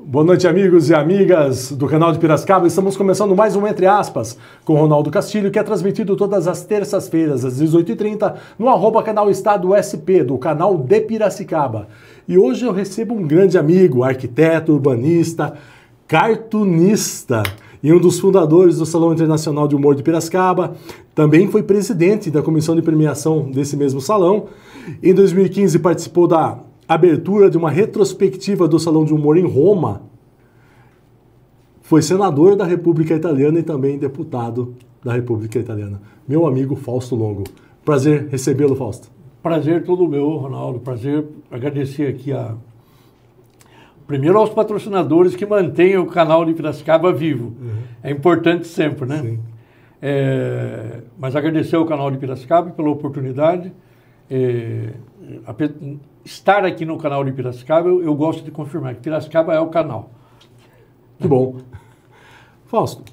Boa noite, amigos e amigas do canal de Piracicaba. Estamos começando mais um Entre Aspas com Ronaldo Castilho, que é transmitido todas as terças-feiras às 18h30 no @canal Estado SP, do canal de Piracicaba. E hoje eu recebo um grande amigo, arquiteto, urbanista, cartunista e um dos fundadores do Salão Internacional de Humor de Piracicaba. Também foi presidente da comissão de premiação desse mesmo salão. Em 2015 participou da abertura de uma retrospectiva do Salão de Humor em Roma. Foi senador da República Italiana e também deputado da República Italiana. Meu amigo Fausto Longo. Prazer recebê-lo, Fausto. Prazer todo meu, Ronaldo. Prazer agradecer aqui primeiro aos patrocinadores que mantêm o canal de Piracicaba vivo. É importante sempre, né? Sim. Mas agradecer ao canal de Piracicaba pela oportunidade. Estar aqui no canal de Piracicaba, eu gosto de confirmar que Piracicaba é o canal. Que bom. Fausto,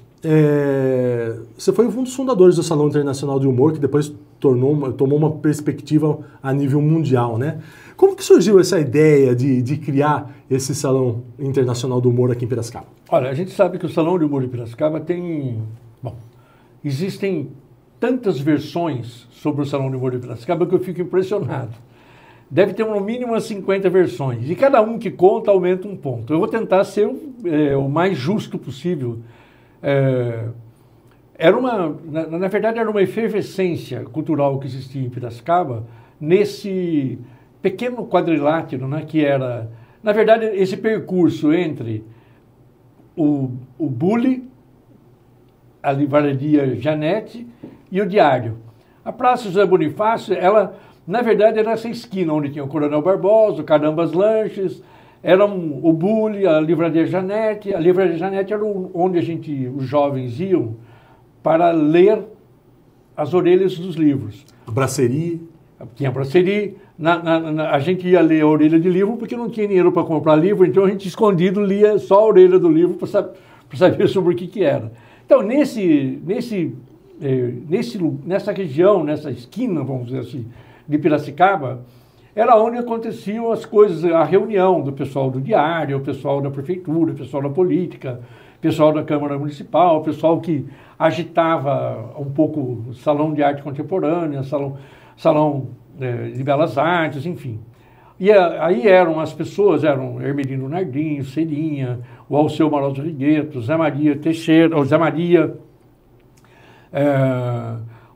você foi um dos fundadores do Salão Internacional de Humor, que depois tomou uma perspectiva a nível mundial, né? Como que surgiu essa ideia de criar esse Salão Internacional do Humor aqui em Piracicaba? Olha, a gente sabe que o Salão de Humor de Piracicaba existem tantas versões sobre o Salão de Humor de Piracicaba que eu fico impressionado. Deve ter no mínimo umas 50 versões. E cada um que conta aumenta um ponto. Eu vou tentar ser o mais justo possível. Na verdade, era uma efervescência cultural que existia em Piracicaba, nesse pequeno quadrilátero, né, que era, na verdade, esse percurso entre o Bully, a Livraria Janete e o Diário. A Praça José Bonifácio, na verdade, era essa esquina onde tinha o Coronel Barbosa, o Carambas Lanches, o Bully, a Livraria Janete. A Livraria Janete era onde os jovens iam para ler as orelhas dos livros. A Brasserie. Tinha a Brasserie. A gente ia ler a orelha de livro porque não tinha dinheiro para comprar livro, então a gente escondido lia só a orelha do livro para saber sobre o que era. Então, nessa região, nessa esquina, vamos dizer assim, de Piracicaba, era onde aconteciam as coisas, a reunião do pessoal do Diário, o pessoal da prefeitura, o pessoal da política, o pessoal da Câmara Municipal, o pessoal que agitava um pouco o Salão de Arte Contemporânea, Salão de Belas Artes, enfim. E aí as pessoas, eram Hermelino Nardinho, Cerinha, o Alceu Maroso Rigueto, Zé Maria Teixeira, o Zé Maria,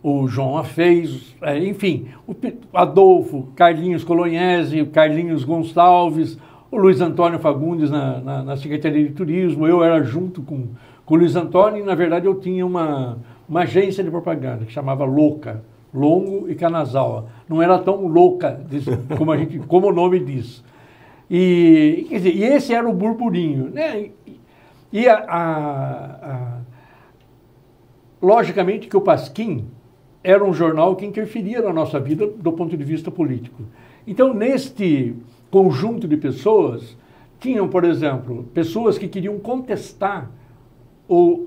o João Afez, enfim, o Adolfo, Carlinhos Colognese, o Carlinhos Gonçalves, o Luiz Antônio Fagundes na Secretaria de Turismo. Eu era junto com o Luiz Antônio e, na verdade, eu tinha uma agência de propaganda que chamava Louca, Longo e Canazawa. Não era tão louca como o nome diz. E esse era o burburinho, né? Logicamente que o Pasquim era um jornal que interferia na nossa vida do ponto de vista político. Então, neste conjunto de pessoas, tinham, por exemplo, pessoas que queriam contestar o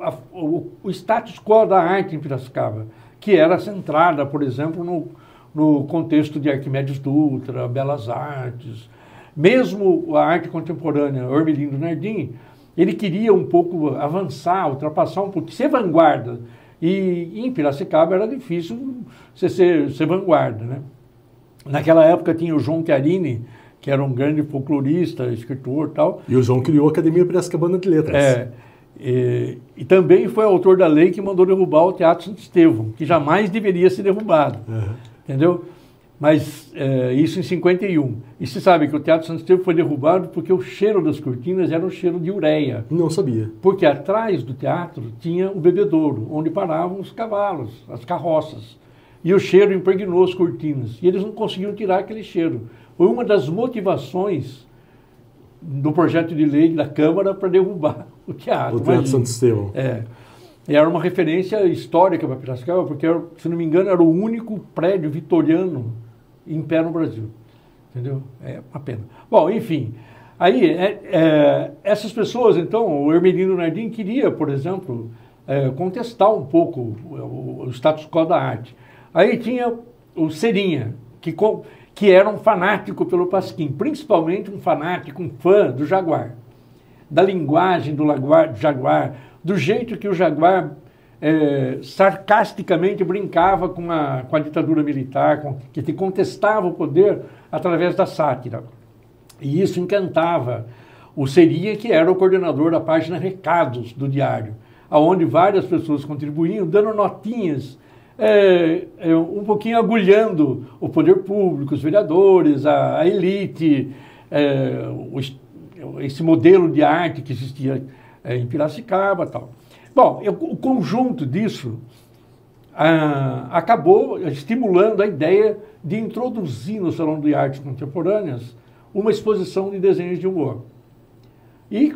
status quo da arte em Piracicaba, que era centrada, por exemplo, no contexto de Arquimedes Dutra, Belas Artes, mesmo a arte contemporânea, Hermelino Nardim, ele queria um pouco avançar, ultrapassar um pouco, ser vanguarda. E em Piracicaba era difícil ser vanguarda, né? Naquela época tinha o João Chiarini, que era um grande folclorista, escritor e tal. E o João criou a Academia Piracicabana de Letras. E também foi autor da lei que mandou derrubar o Teatro Santo Estevão, que jamais deveria ser derrubado, entendeu? Mas isso em 51. E se sabe que o Teatro Santo Estevão foi derrubado porque o cheiro das cortinas era um cheiro de ureia. Não sabia. Porque atrás do teatro tinha o bebedouro, onde paravam os cavalos, as carroças. E o cheiro impregnou as cortinas. E eles não conseguiam tirar aquele cheiro. Foi uma das motivações do projeto de lei da Câmara para derrubar o teatro. O Teatro Santo Estevão. E era uma referência histórica para Piracicaba, porque, se não me engano, era o único prédio vitoriano em pé no Brasil. Entendeu? É uma pena. Bom, enfim. Aí, essas pessoas, então, o Hermelino Nardim queria, por exemplo, contestar um pouco o status quo da arte. Aí tinha o Cerinha, que era um fanático pelo Pasquim, principalmente um fanático, um fã do Jaguar. da linguagem do Jaguar, do jeito que o Jaguar sarcasticamente brincava com a ditadura militar, que contestava o poder através da sátira. E isso encantava o Serinha, que era o coordenador da página Recados do Diário, onde várias pessoas contribuíam, dando notinhas, um pouquinho agulhando o poder público, os vereadores, a elite, esse modelo de arte que existia em Piracicaba e tal. Bom, o conjunto disso acabou estimulando a ideia de introduzir no Salão de Artes Contemporâneas uma exposição de desenhos de humor. E,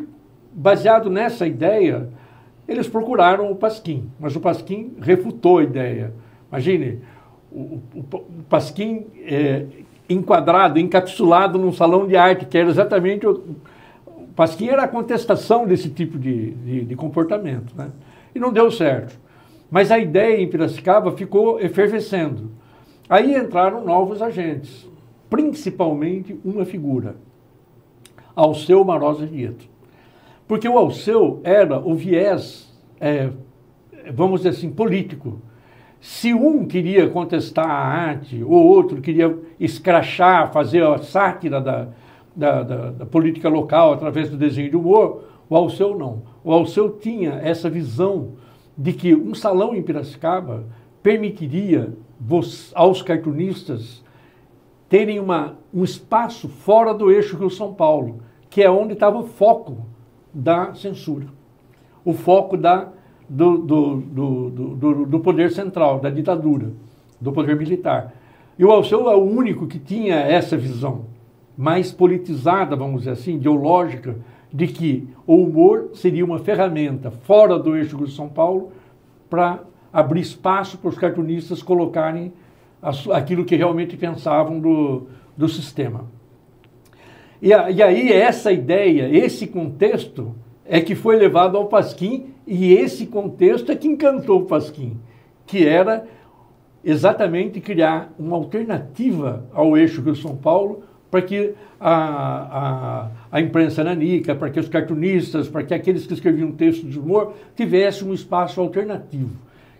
baseado nessa ideia, eles procuraram o Pasquim, mas o Pasquim refutou a ideia. Imagine, o Pasquim enquadrado, encapsulado num salão de arte, que era exatamente... O Pasquim era a contestação desse tipo de comportamento, né? E não deu certo. Mas a ideia em Piracicaba ficou efervescendo. Aí entraram novos agentes, principalmente uma figura, Alceu Marosa Rieto. Porque o Alceu era o viés, vamos dizer assim, político. Se um queria contestar a arte, ou outro queria escrachar, fazer a sátira da política local através do desenho de humor, o Alceu não. O Alceu tinha essa visão de que um salão em Piracicaba permitiria aos cartunistas terem um espaço fora do eixo Rio-São Paulo, que é onde estava o foco da censura, o foco do poder central, da ditadura, do poder militar. E o Alceu é o único que tinha essa visão mais politizada, vamos dizer assim, ideológica, de que o humor seria uma ferramenta fora do eixo de São Paulo para abrir espaço para os cartunistas colocarem aquilo que realmente pensavam do sistema. E aí essa ideia, esse contexto é que foi levado ao Pasquim, e esse contexto é que encantou o Pasquim, que era exatamente criar uma alternativa ao eixo Rio-São Paulo, para que a imprensa nanica, para que os cartunistas, para que aqueles que escreviam textos de humor tivessem um espaço alternativo.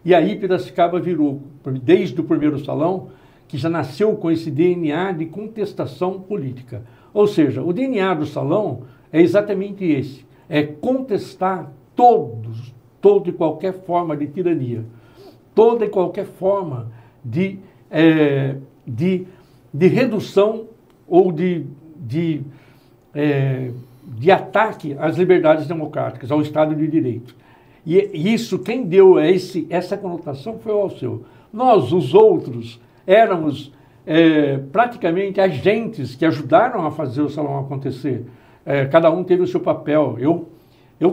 E aí Piracicaba virou, desde o primeiro salão, que já nasceu com esse DNA de contestação política. Ou seja, o DNA do salão é exatamente esse, é contestar toda e qualquer forma de tirania, toda e qualquer forma de redução ou de ataque às liberdades democráticas, ao Estado de Direito. E isso, quem deu essa conotação foi o Alceu. Nós, os outros, éramos praticamente agentes que ajudaram a fazer o salão acontecer. Cada um teve o seu papel. Eu,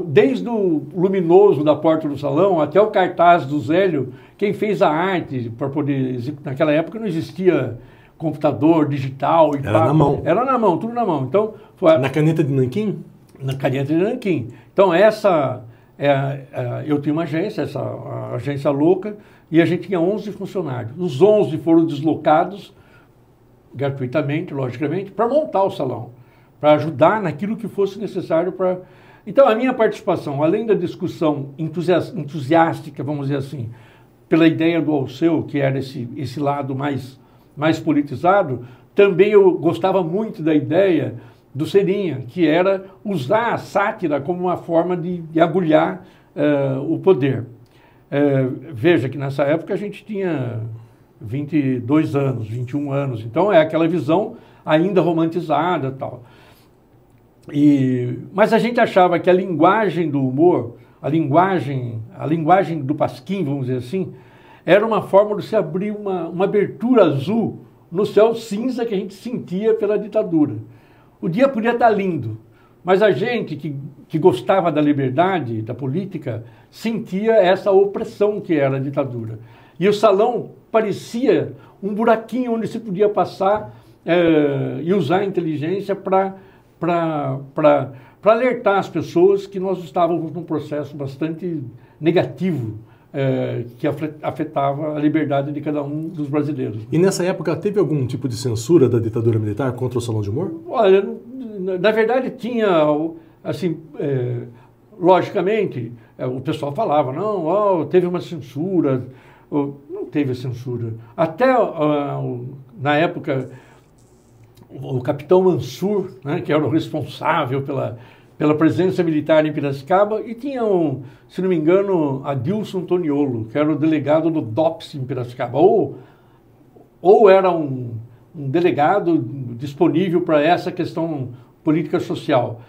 desde o luminoso da porta do salão até o cartaz do Zélio, quem fez a arte para poder... Naquela época não existia computador, digital... Era na mão. Era na mão, tudo na mão. Então, na caneta de nanquim? Na caneta de nanquim. Então, eu tinha uma agência, a agência louca, e a gente tinha 11 funcionários. Os 11 foram deslocados, gratuitamente, logicamente, para montar o salão, para ajudar naquilo que fosse necessário para... Então, a minha participação, além da discussão entusiástica, vamos dizer assim, pela ideia do Alceu, que era esse lado mais politizado, também eu gostava muito da ideia do Serinha, que era usar a sátira como uma forma de agulhar o poder. Veja que nessa época a gente tinha 22 anos, 21 anos, então é aquela visão ainda romantizada e tal. Mas a gente achava que a linguagem do humor, a linguagem do Pasquim, vamos dizer assim, era uma forma de se abrir uma abertura azul no céu cinza que a gente sentia pela ditadura. O dia podia estar lindo, mas a gente que gostava da liberdade, da política, sentia essa opressão que era a ditadura. E o salão parecia um buraquinho onde se podia passar e usar a inteligência para alertar as pessoas que nós estávamos num processo bastante negativo, que afetava a liberdade de cada um dos brasileiros. E nessa época teve algum tipo de censura da ditadura militar contra o salão de humor? Olha, na verdade tinha assim, logicamente, o pessoal falava, não, teve uma censura. Não teve censura. Até, na época, o capitão Mansur, né, que era o responsável pela presença militar em Piracicaba, e tinha, se não me engano, Adilson Toniolo, que era o delegado do DOPS em Piracicaba, ou era um delegado disponível para essa questão política social.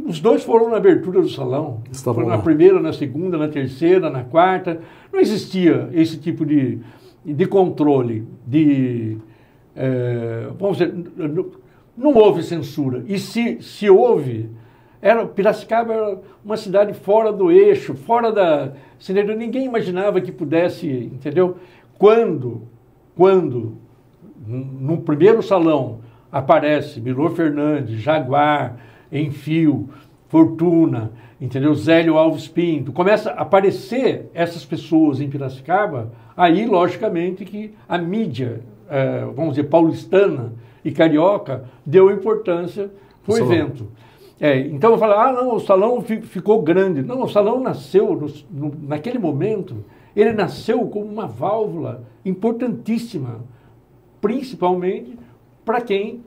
Os dois foram na abertura do salão, foram na primeira, na segunda, na terceira, na quarta. Não existia esse tipo de controle, vamos dizer, não houve censura. E se houve, Piracicaba era uma cidade fora do eixo, fora da... Ninguém imaginava que pudesse, entendeu? Quando no primeiro salão aparece Milor Fernandes, Jaguar, Enfio, Fortuna, entendeu? Zélio Alves Pinto, começa a aparecer essas pessoas em Piracicaba, aí, logicamente, que a mídia, vamos dizer, paulistana e carioca, deu importância para o evento. Então, eu falo, não, o salão ficou grande. Não, o salão nasceu, naquele momento, ele nasceu como uma válvula importantíssima, principalmente para quem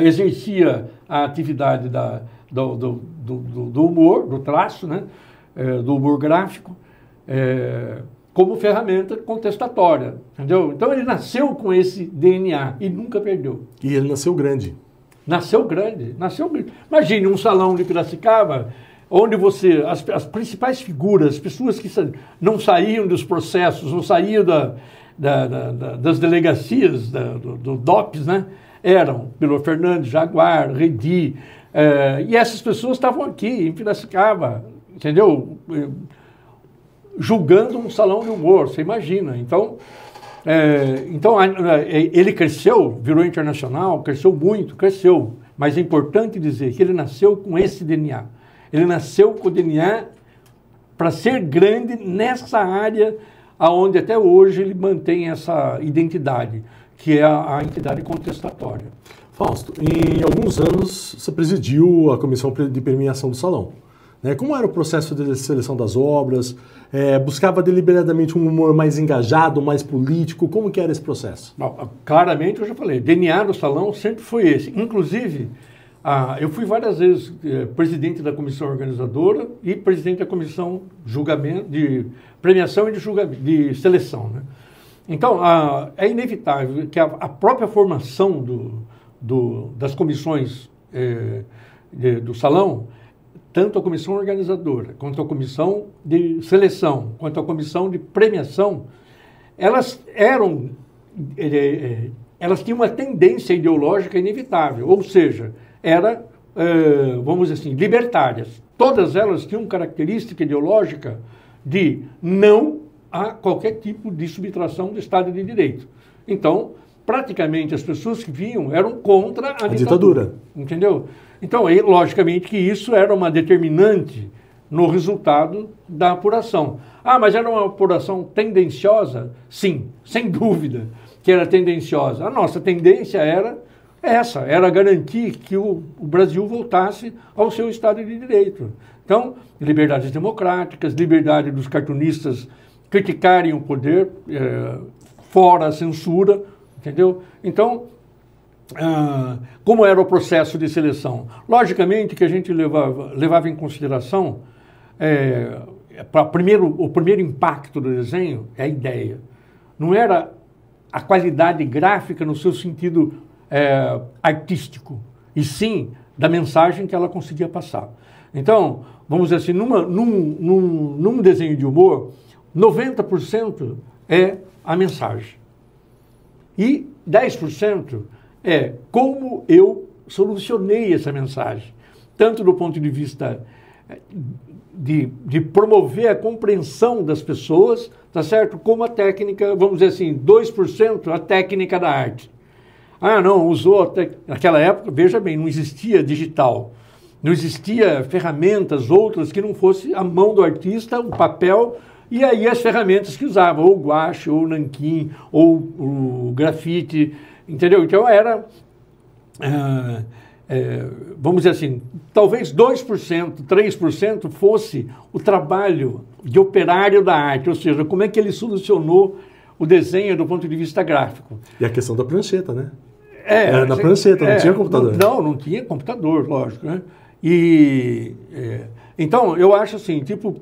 exercia a atividade do humor, do traço, né? Do humor gráfico, como ferramenta contestatória, entendeu? Então ele nasceu com esse DNA e nunca perdeu. E ele nasceu grande. Nasceu grande. Imagine um salão de Piracicaba, onde as principais figuras, as pessoas que não saíam dos processos, não saíam das delegacias, do DOPS, né? Eram Milor Fernandes, Jaguar, Redi, e essas pessoas estavam aqui em Piracicaba, entendeu? Julgando um salão de humor, você imagina. Então, ele cresceu, virou internacional, cresceu muito, mas é importante dizer que ele nasceu com esse DNA. Ele nasceu com o DNA para ser grande nessa área aonde até hoje ele mantém essa identidade, que é a entidade contestatória. Fausto, em alguns anos você presidiu a comissão de premiação do salão. Como era o processo de seleção das obras? Buscava deliberadamente um humor mais engajado, mais político? Como que era esse processo? Bom, claramente, eu já falei, DNA do salão sempre foi esse. Inclusive, eu fui várias vezes presidente da comissão organizadora e presidente da comissão de premiação e de seleção, né? Então, é inevitável que a própria formação das comissões do salão, tanto a comissão organizadora, quanto a comissão de seleção, quanto a comissão de premiação, elas tinham uma tendência ideológica inevitável, ou seja, vamos dizer assim, libertárias. Todas elas tinham característica ideológica de não a qualquer tipo de subtração do Estado de Direito. Então, praticamente as pessoas que vinham eram contra a ditadura. Entendeu? Então, logicamente que isso era uma determinante no resultado da apuração. Mas era uma apuração tendenciosa? Sim, sem dúvida que era tendenciosa. A nossa tendência era garantir que o Brasil voltasse ao seu Estado de Direito. Então, liberdades democráticas, liberdade dos cartunistas criticarem o poder, fora a censura, entendeu? Então, como era o processo de seleção? Logicamente que a gente levava em consideração, o primeiro impacto do desenho é a ideia. Não era a qualidade gráfica no seu sentido artístico, e sim da mensagem que ela conseguia passar. Então, vamos dizer assim, num desenho de humor, 90% é a mensagem. E 10% é como eu solucionei essa mensagem. Tanto do ponto de vista de promover a compreensão das pessoas, tá certo? Como a técnica, vamos dizer assim, 2% a técnica da arte. Não, usou naquela época, veja bem, não existia digital. Não existia ferramentas outras que não fosse a mão do artista, o papel, e aí as ferramentas que usava, ou o guache, ou o nanquim, ou o grafite, entendeu? Então vamos dizer assim, talvez 2%, 3% fosse o trabalho de operário da arte, ou seja, como é que ele solucionou o desenho do ponto de vista gráfico. E a questão da prancheta, né? Era na prancheta, não tinha computador. Não tinha computador, lógico, né? Então, eu acho assim, tipo,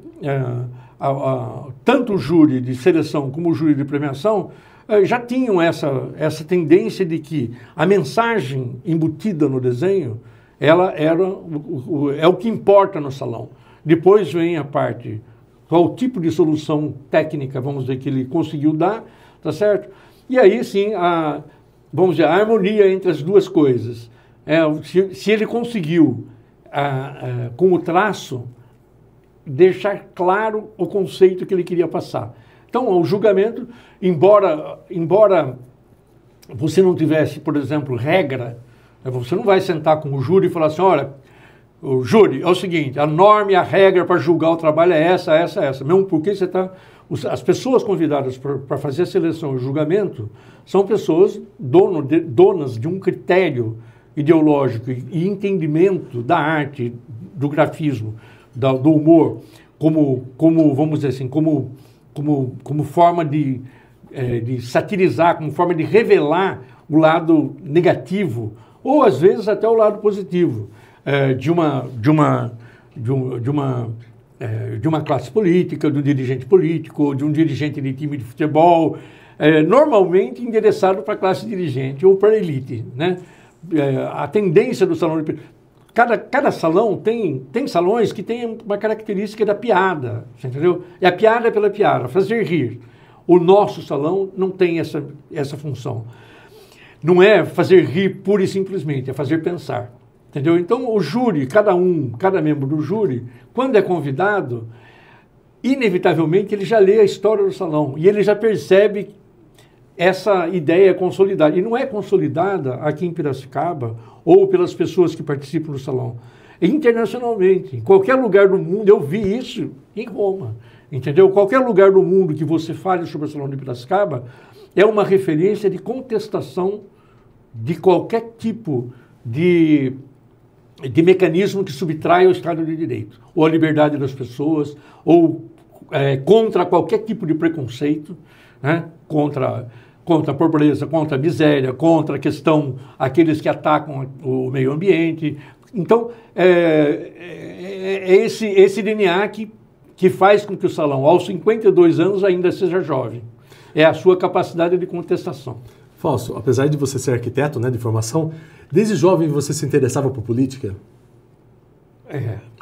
tanto o júri de seleção como o júri de premiação já tinham essa tendência de que a mensagem embutida no desenho, ela é o que importa no salão. Depois vem a parte, qual tipo de solução técnica, vamos dizer, que ele conseguiu dar, tá certo? E aí sim, vamos dizer, a harmonia entre as duas coisas. Se ele conseguiu, com o traço, deixar claro o conceito que ele queria passar. Então, o julgamento, embora você não tivesse, por exemplo, regra, você não vai sentar com o júri e falar assim, olha, o júri, é o seguinte, a norma e a regra para julgar o trabalho é essa. Mesmo porque você está... As pessoas convidadas para fazer a seleção e o julgamento são pessoas donas de um critério ideológico e entendimento da arte, do grafismo, do humor, como vamos dizer assim, como forma de satirizar, como forma de revelar o lado negativo, ou às vezes até o lado positivo de uma classe política, de um dirigente político, de um dirigente de time de futebol, normalmente endereçado para a classe dirigente ou para a elite, né? A tendência do salão de... Cada salão tem salões que têm uma característica da piada, você entendeu? E a piada é pela piada, fazer rir. O nosso salão não tem essa função. Não é fazer rir pura e simplesmente, é fazer pensar. Entendeu? Então, o júri, cada membro do júri, quando é convidado, inevitavelmente ele já lê a história do salão e ele já percebe essa ideia consolidada. E não é consolidada aqui em Piracicaba ou pelas pessoas que participam do salão. Internacionalmente, em qualquer lugar do mundo, eu vi isso em Roma. Entendeu? Qualquer lugar do mundo que você fale sobre o Salão de Piracicaba é uma referência de contestação de qualquer tipo de mecanismo que subtrai o Estado de Direito, ou a liberdade das pessoas, ou contra qualquer tipo de preconceito, né? Contra a pobreza, contra a miséria, contra a questão, aqueles que atacam o meio ambiente. Então, esse DNA que faz com que o salão, aos 52 anos, ainda seja jovem. É a sua capacidade de contestação. Fausto, apesar de você ser arquiteto, né, de formação, desde jovem você se interessava por política?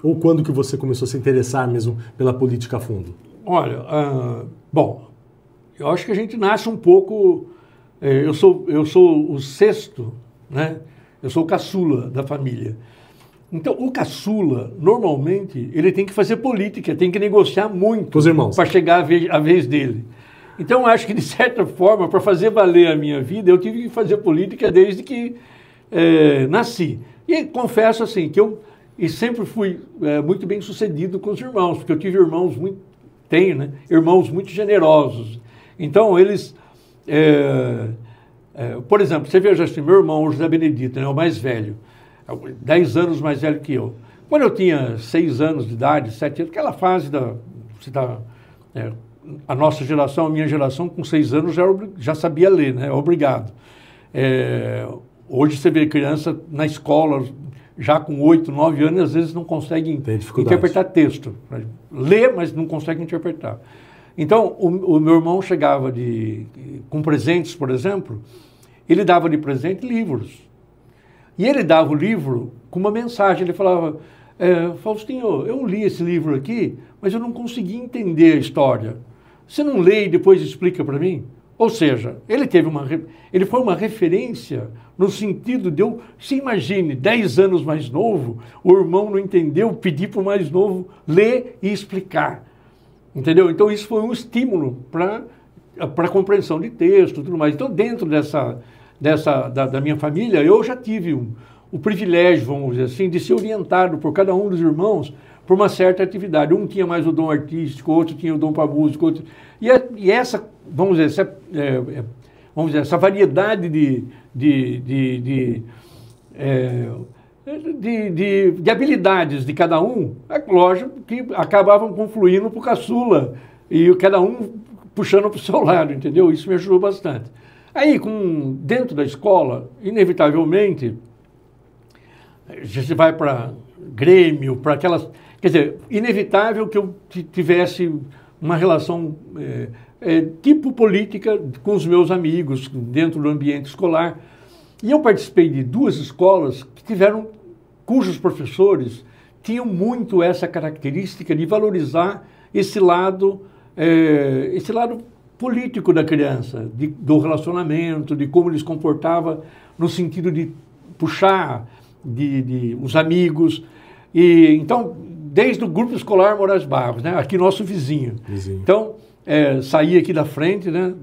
Ou quando que você começou a se interessar mesmo pela política a fundo? Olha, bom, eu acho que a gente nasce um pouco... Eu sou o sexto, né? Eu sou o caçula da família. Então, o caçula, normalmente, ele tem que fazer política, tem que negociar muito com os irmãos para chegar a vez dele. Então, eu acho que, de certa forma, para fazer valer a minha vida, eu tive que fazer política desde que nasci. E confesso, assim, que eu sempre fui muito bem sucedido com os irmãos, porque eu tive irmãos irmãos muito generosos. Então, eles... por exemplo, você veja assim, meu irmão, o José Benedito, né, o mais velho, 10 anos mais velho que eu. Quando eu tinha 6 anos de idade, 7 anos, aquela fase a nossa geração, a minha geração, com 6 anos já sabia ler, né? Obrigado. Hoje você vê criança na escola, já com 8, 9 anos, às vezes não consegue interpretar texto. Lê, mas não consegue interpretar. Então, o meu irmão chegava com presentes, por exemplo, ele dava de presente livros. E ele dava o livro com uma mensagem, ele falava, Faustinho, eu li esse livro aqui, mas eu não consegui entender a história. Você não lê e depois explica para mim? Ou seja, ele foi uma referência no sentido de se imagine, 10 anos mais novo, o irmão não entendeu, pedir para o mais novo ler e explicar. Entendeu? Então, isso foi um estímulo para a compreensão de texto e tudo mais. Então, dentro da minha família, eu já tive o privilégio, vamos dizer assim, de ser orientado por cada um dos irmãos por uma certa atividade. Um tinha mais o dom artístico, outro tinha o dom para música, outro... E essa, vamos dizer, essa variedade de habilidades de cada um, é lógico que acabavam confluindo para o caçula, e cada um puxando para o seu lado, entendeu? Isso me ajudou bastante. Aí, dentro da escola, inevitavelmente, você vai para Grêmio, para aquelas... Quer dizer, inevitável que eu tivesse uma relação tipo política com os meus amigos, dentro do ambiente escolar. E eu participei de 2 escolas cujos professores tinham muito essa característica de valorizar esse lado político da criança, do relacionamento, de como ele se comportava no sentido de puxar os amigos. E então, desde o grupo escolar Moraes Barros, né, aqui nosso vizinho. Então, saía aqui da frente, né,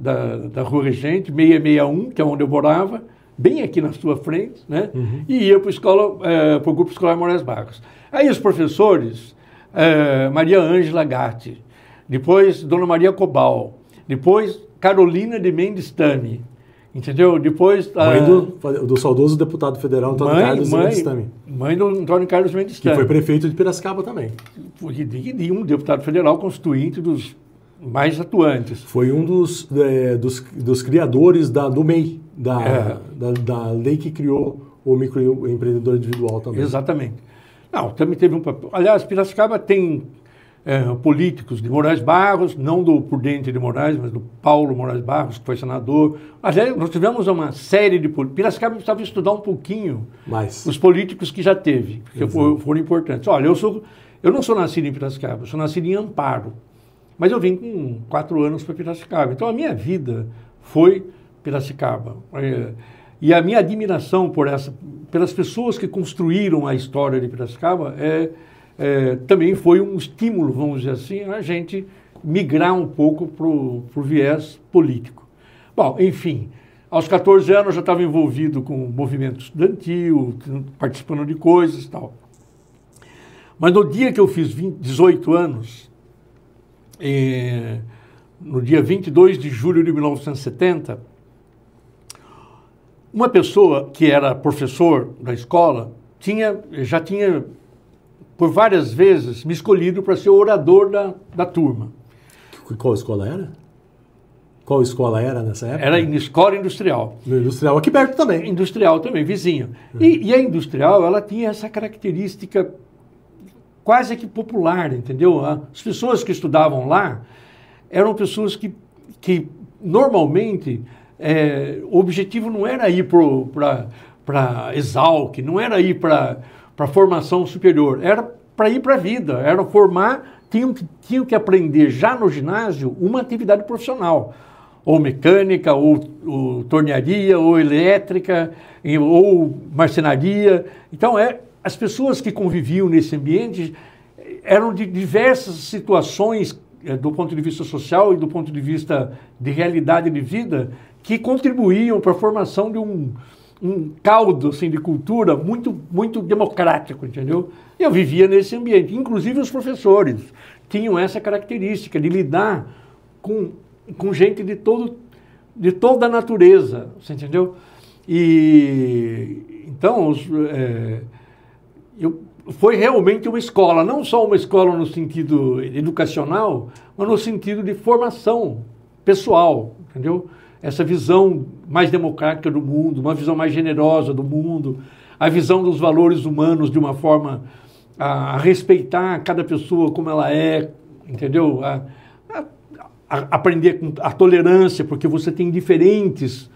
da Rua Regente, 661, que é onde eu morava, bem aqui na sua frente, né? E ia para o grupo escolar Moraes Barros. Aí os professores, Maria Ângela Gatti, depois Dona Maria Cobal, depois Carolina de Mendes Tami, entendeu? Depois... Mãe do saudoso deputado federal Antônio Carlos Mendes Tami. Mãe do Antônio Carlos Mendes Tami. Que foi prefeito de Piracicaba também. De um deputado federal constituinte dos mais atuantes. Foi um dos criadores do MEI, da lei que criou o microempreendedor individual também. Exatamente. Não, também teve um papel. Aliás, Piracicaba tem políticos de Moraes Barros, não do Prudente de Moraes, mas do Paulo Moraes Barros, que foi senador. Aliás, nós tivemos uma série de políticos. Piracicaba precisava estudar um pouquinho os políticos que já teve, porque foram importantes. Olha, eu não sou nascido em Piracicaba, eu sou nascido em Amparo. Mas eu vim com 4 anos para Piracicaba. Então, a minha vida foi Piracicaba. E a minha admiração pelas pessoas que construíram a história de Piracicaba também foi um estímulo, vamos dizer assim, a gente migrar um pouco para o viés político. Bom, enfim, aos 14 anos eu já estava envolvido com o movimento estudantil, participando de coisas e tal. Mas no dia que eu fiz 18 anos... no dia 22 de julho de 1970, uma pessoa que era professor da escola já tinha, por várias vezes, me escolhido para ser orador da turma. Qual escola era? Qual escola era nessa época? Era em escola industrial. No industrial, aqui perto também. Industrial também, vizinho. E a industrial, ela tinha essa característica quase que popular, entendeu? As pessoas que estudavam lá eram pessoas que normalmente, o objetivo não era ir para Exalc, não era ir para formação superior, era para ir para a vida, era formar, tinham que aprender já no ginásio uma atividade profissional, ou mecânica, ou tornearia, ou elétrica, ou marcenaria. Então, as pessoas que conviviam nesse ambiente eram de diversas situações, do ponto de vista social e do ponto de vista de realidade de vida, que contribuíam para a formação de um caldo assim, de cultura muito, muito democrático, entendeu? E eu vivia nesse ambiente. Inclusive os professores tinham essa característica de lidar com gente de toda a natureza, você entendeu? E então foi realmente uma escola, não só uma escola no sentido educacional, mas no sentido de formação pessoal, entendeu? Essa visão mais democrática do mundo, uma visão mais generosa do mundo, a visão dos valores humanos de uma forma a respeitar cada pessoa como ela é, entendeu? A aprender com a tolerância, porque você tem diferentes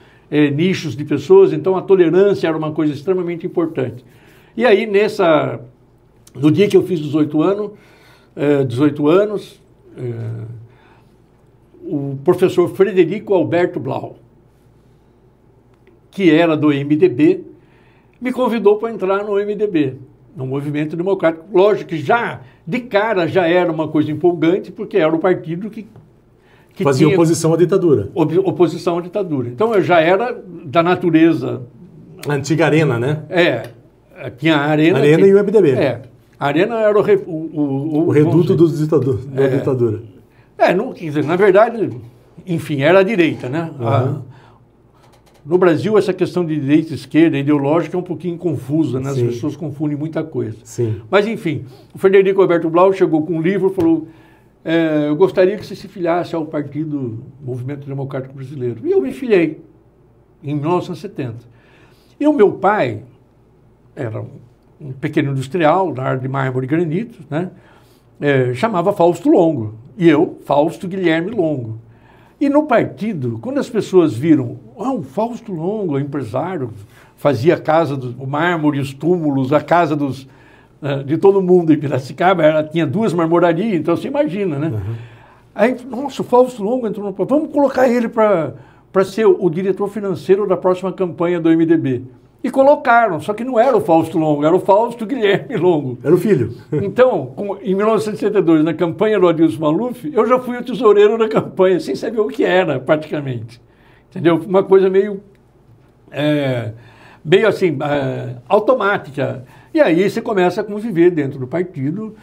nichos de pessoas, então a tolerância era uma coisa extremamente importante. E aí, no dia que eu fiz 18 anos, o professor Frederico Alberto Blau, que era do MDB, me convidou para entrar no MDB, no Movimento Democrático. Lógico que de cara já era uma coisa empolgante, porque era o partido que fazia oposição à ditadura. Oposição à ditadura. Então, eu já era da natureza... A antiga Arena, né? Tinha a Arena... E o MDB. A Arena era o reduto da ditadura. Não, quer dizer, na verdade, enfim, era a direita, né? no Brasil essa questão de direita e esquerda ideológica é um pouquinho confusa, né? As Sim. pessoas confundem muita coisa. Sim. Mas enfim, o Frederico Alberto Blau chegou com um livro e falou, eu gostaria que você se filiasse ao Partido Movimento Democrático Brasileiro. E eu me filiei em 1970. E o meu pai era um pequeno industrial na área de mármore e granito, né? Chamava Fausto Longo. E eu, Fausto Guilherme Longo. E no partido, quando as pessoas viram, o Fausto Longo, o empresário, fazia a casa o mármore, os túmulos, a casa de todo mundo em Piracicaba, ela tinha 2 marmorarias, então você imagina, né? Uhum. Aí, nossa, o Fausto Longo entrou no... Vamos colocar ele para ser o diretor financeiro da próxima campanha do MDB. E colocaram, só que não era o Fausto Longo, era o Fausto Guilherme Longo. Era o filho. Então, em 1962, na campanha do Adilson Maluf, eu já fui o tesoureiro da campanha, sem saber o que era, praticamente. Entendeu? Uma coisa meio assim, automática. E aí você começa a conviver dentro do partido,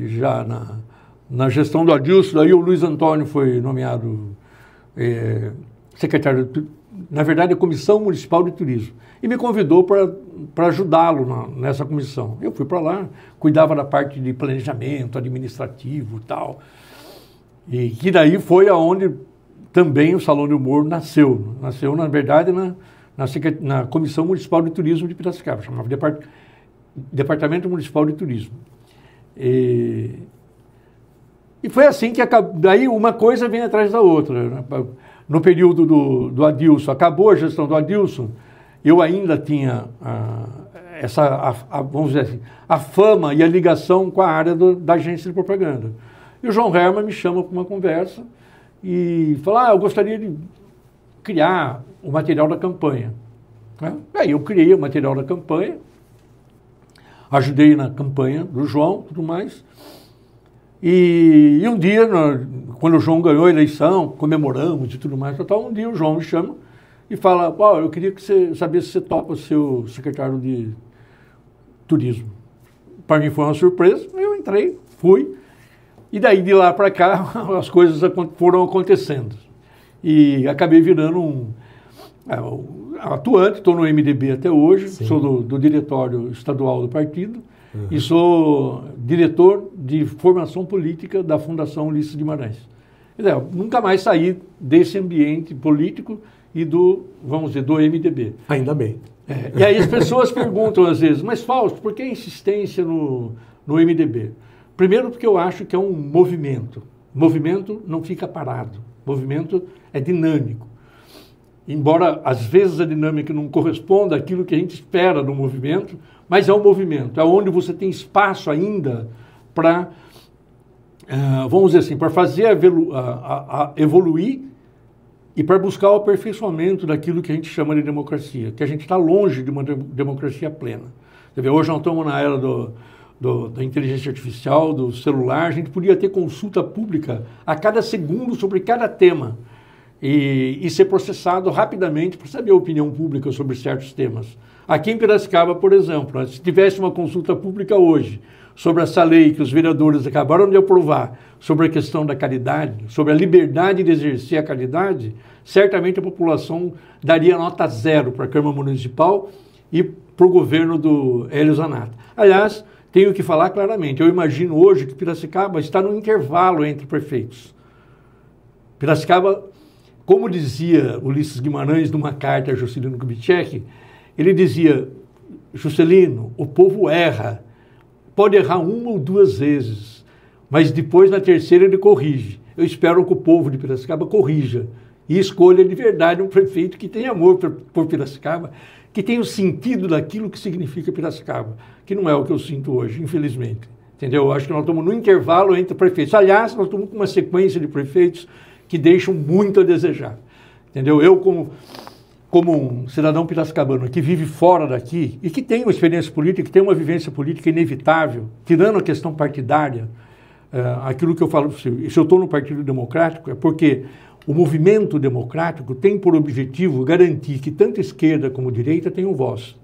já na gestão do Adilson, aí o Luiz Antônio foi nomeado secretário, na verdade, a Comissão Municipal de Turismo, e me convidou para ajudá-lo nessa comissão. Eu fui para lá, cuidava da parte de planejamento administrativo e tal, e que daí foi aonde também o Salão de Humor nasceu. Nasceu, na verdade, na Comissão Municipal de Turismo de Piracicaba, chamava Departamento Municipal de Turismo. E foi assim que daí uma coisa vem atrás da outra, né? No período do Adilson, acabou a gestão do Adilson, eu ainda tinha vamos dizer assim, a fama e a ligação com a área da agência de propaganda. E o João Herman me chama para uma conversa e fala, eu gostaria de criar o material da campanha. Aí eu criei o material da campanha, ajudei na campanha do João e tudo mais. E um dia, quando o João ganhou a eleição, comemoramos e tudo mais, um dia o João me chama e fala, eu queria saber se você topa ser o secretário de turismo. Para mim foi uma surpresa, eu entrei, fui, e daí de lá para cá as coisas foram acontecendo. E acabei virando atuante, estou no MDB até hoje, Sim. Sou do diretório estadual do partido, e sou diretor de formação política da Fundação Ulisses Guimarães. Nunca mais saí desse ambiente político e vamos dizer, do MDB. Ainda bem. E aí as pessoas perguntam às vezes, mas Fausto, por que a insistência no MDB? Primeiro porque eu acho que é um movimento. Movimento não fica parado. Movimento é dinâmico. Embora às vezes a dinâmica não corresponda àquilo que a gente espera do movimento, mas é um movimento, é onde você tem espaço ainda para, vamos dizer assim, para fazer evoluir e para buscar o aperfeiçoamento daquilo que a gente chama de democracia, que a gente está longe de uma democracia plena. Você vê, hoje nós estamos na era da inteligência artificial, do celular, a gente podia ter consulta pública a cada segundo sobre cada tema e ser processado rapidamente para saber a opinião pública sobre certos temas. Aqui em Piracicaba, por exemplo, se tivesse uma consulta pública hoje sobre essa lei que os vereadores acabaram de aprovar, sobre a questão da caridade, sobre a liberdade de exercer a caridade, certamente a população daria nota 0 para a Câmara Municipal e para o governo do Hélio Zanatta. Aliás, tenho que falar claramente, eu imagino hoje que Piracicaba está no intervalo entre prefeitos. Piracicaba, como dizia Ulisses Guimarães numa carta a Juscelino Kubitschek, ele dizia, Juscelino, o povo erra, pode errar 1 ou 2 vezes, mas depois na terceira ele corrige. Eu espero que o povo de Piracicaba corrija e escolha de verdade um prefeito que tenha amor por Piracicaba, que tenha o sentido daquilo que significa Piracicaba, que não é o que eu sinto hoje, infelizmente. Entendeu? Eu acho que nós estamos no intervalo entre prefeitos. Aliás, nós estamos com uma sequência de prefeitos que deixam muito a desejar. Entendeu? Eu, como um cidadão piracicabano que vive fora daqui e que tem uma experiência política, que tem uma vivência política inevitável, tirando a questão partidária, aquilo que eu falo, se eu estou no Partido Democrático, é porque o movimento democrático tem por objetivo garantir que tanto esquerda como direita tenham voz.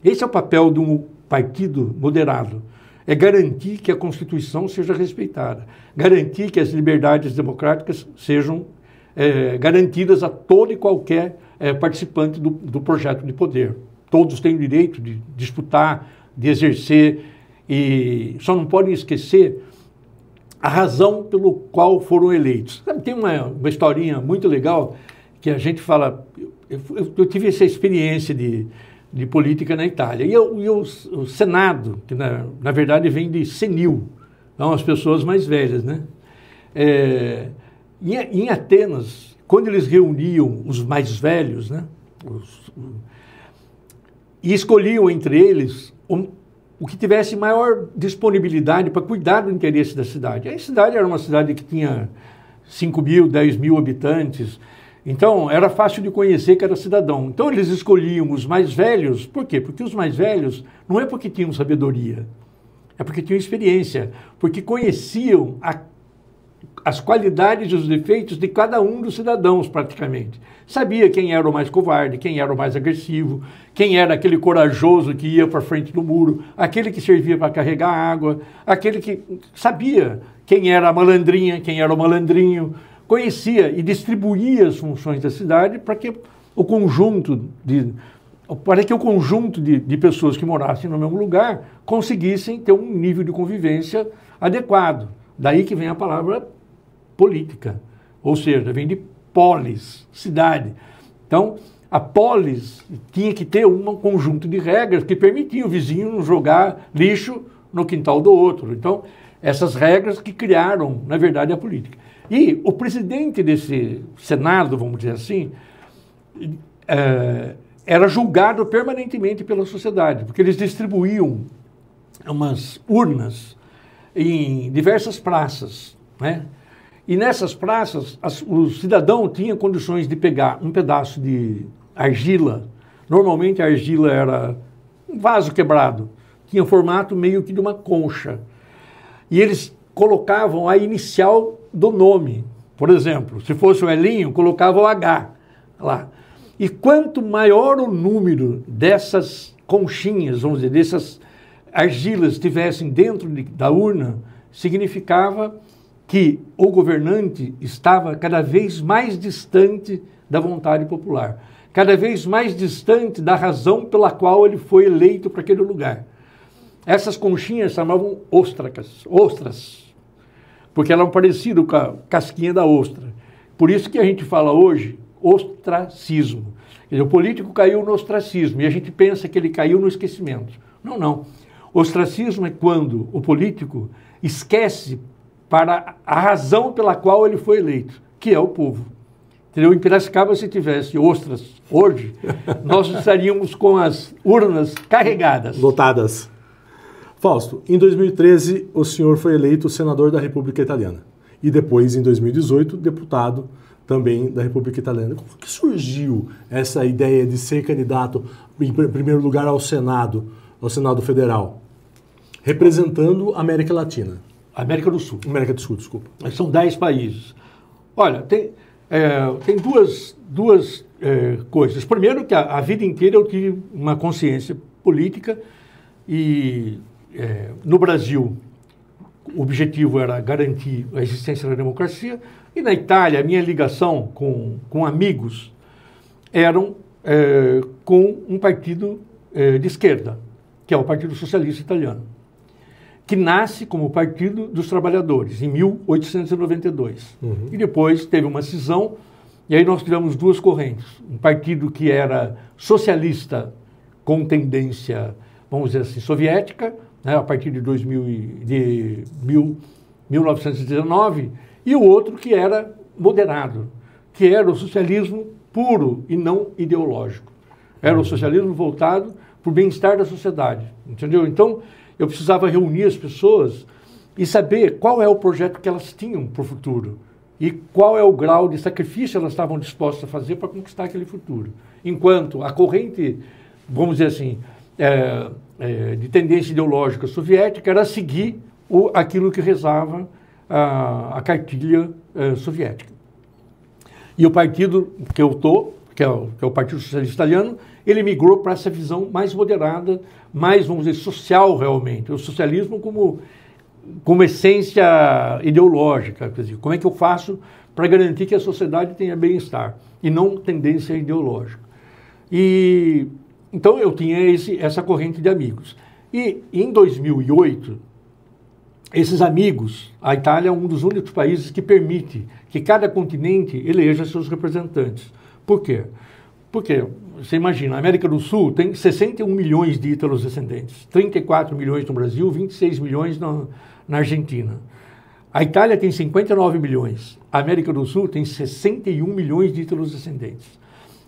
Esse é o papel de um partido moderado. É garantir que a Constituição seja respeitada, garantir que as liberdades democráticas sejam garantidas a toda e qualquer participante do projeto de poder. Todos têm o direito de disputar, de exercer, e só não podem esquecer a razão pelo qual foram eleitos. Tem uma historinha muito legal que a gente fala. Eu tive essa experiência de política na Itália. E o Senado, que na verdade vem de senil, são as pessoas mais velhas, né? Em Atenas, quando eles reuniam os mais velhos, né? E escolhiam entre eles o que tivesse maior disponibilidade para cuidar do interesse da cidade. A cidade era uma cidade que tinha 5 mil, 10 mil habitantes, então era fácil de conhecer que era cidadão. Então eles escolhiam os mais velhos, por quê? Porque os mais velhos não é porque tinham sabedoria, é porque tinham experiência, porque conheciam as qualidades e os defeitos de cada um dos cidadãos, praticamente. Sabia quem era o mais covarde, quem era o mais agressivo, quem era aquele corajoso que ia para frente do muro, aquele que servia para carregar água, aquele que sabia quem era a malandrinha, quem era o malandrinho, conhecia e distribuía as funções da cidade para que o conjunto de pessoas que morassem no mesmo lugar conseguissem ter um nível de convivência adequado. Daí que vem a palavra política, ou seja, vem de polis, cidade. Então, a polis tinha que ter um conjunto de regras que permitiam o vizinho não jogar lixo no quintal do outro. Então, essas regras que criaram, na verdade, a política. E o presidente desse Senado, vamos dizer assim, era julgado permanentemente pela sociedade, porque eles distribuíam umas urnas em diversas praças, né? E nessas praças, o cidadão tinha condições de pegar um pedaço de argila. Normalmente a argila era um vaso quebrado, tinha formato meio que de uma concha. E eles colocavam a inicial do nome. Por exemplo, se fosse o Elinho, colocavam o H lá. E quanto maior o número dessas conchinhas, vamos dizer, dessas argilas estivessem dentro da urna, significava que o governante estava cada vez mais distante da vontade popular, cada vez mais distante da razão pela qual ele foi eleito para aquele lugar. Essas conchinhas chamavam ostras, porque eram parecidas com a casquinha da ostra. Por isso que a gente fala hoje ostracismo. Quer dizer, o político caiu no ostracismo e a gente pensa que ele caiu no esquecimento. Não, não. Ostracismo é quando o político esquece para a razão pela qual ele foi eleito, que é o povo. Entendeu? Em Piracicaba, se tivesse ostras hoje, nós estaríamos com as urnas carregadas. Lotadas. Fausto, em 2013, o senhor foi eleito senador da República Italiana. E depois, em 2018, deputado também da República Italiana. Como que surgiu essa ideia de ser candidato, em primeiro lugar, ao Senado Federal, representando a América Latina? América do Sul. América do Sul, desculpa. São 10 países. Olha, tem duas coisas. Primeiro, que a vida inteira eu tive uma consciência política e no Brasil o objetivo era garantir a existência da democracia e na Itália a minha ligação com amigos eram com um partido de esquerda, que é o Partido Socialista Italiano, que nasce como Partido dos Trabalhadores, em 1892. Uhum. E depois teve uma cisão, e aí nós tivemos duas correntes. Um partido que era socialista com tendência, vamos dizer assim, soviética, né, a partir de 1919, e o outro que era moderado, que era o socialismo puro e não ideológico. Era o socialismo voltado para o bem-estar da sociedade, entendeu? Então, eu precisava reunir as pessoas e saber qual é o projeto que elas tinham para o futuro e qual é o grau de sacrifício elas estavam dispostas a fazer para conquistar aquele futuro. Enquanto a corrente, vamos dizer assim, de tendência ideológica soviética era seguir aquilo que rezava a cartilha soviética. E o partido que eu estou, que é o Partido Socialista Italiano, ele migrou para essa visão mais moderada, mais, vamos dizer, social realmente. O socialismo como como essência ideológica, quer dizer, como é que eu faço para garantir que a sociedade tenha bem-estar e não tendência ideológica. E então eu tinha essa corrente de amigos. E em 2008, esses amigos, a Itália é um dos únicos países que permite que cada continente eleja seus representantes. Por quê? Porque, você imagina, a América do Sul tem 61 milhões de ítalos descendentes, 34 milhões no Brasil, 26 milhões na Argentina. A Itália tem 59 milhões, a América do Sul tem 61 milhões de ítalos descendentes.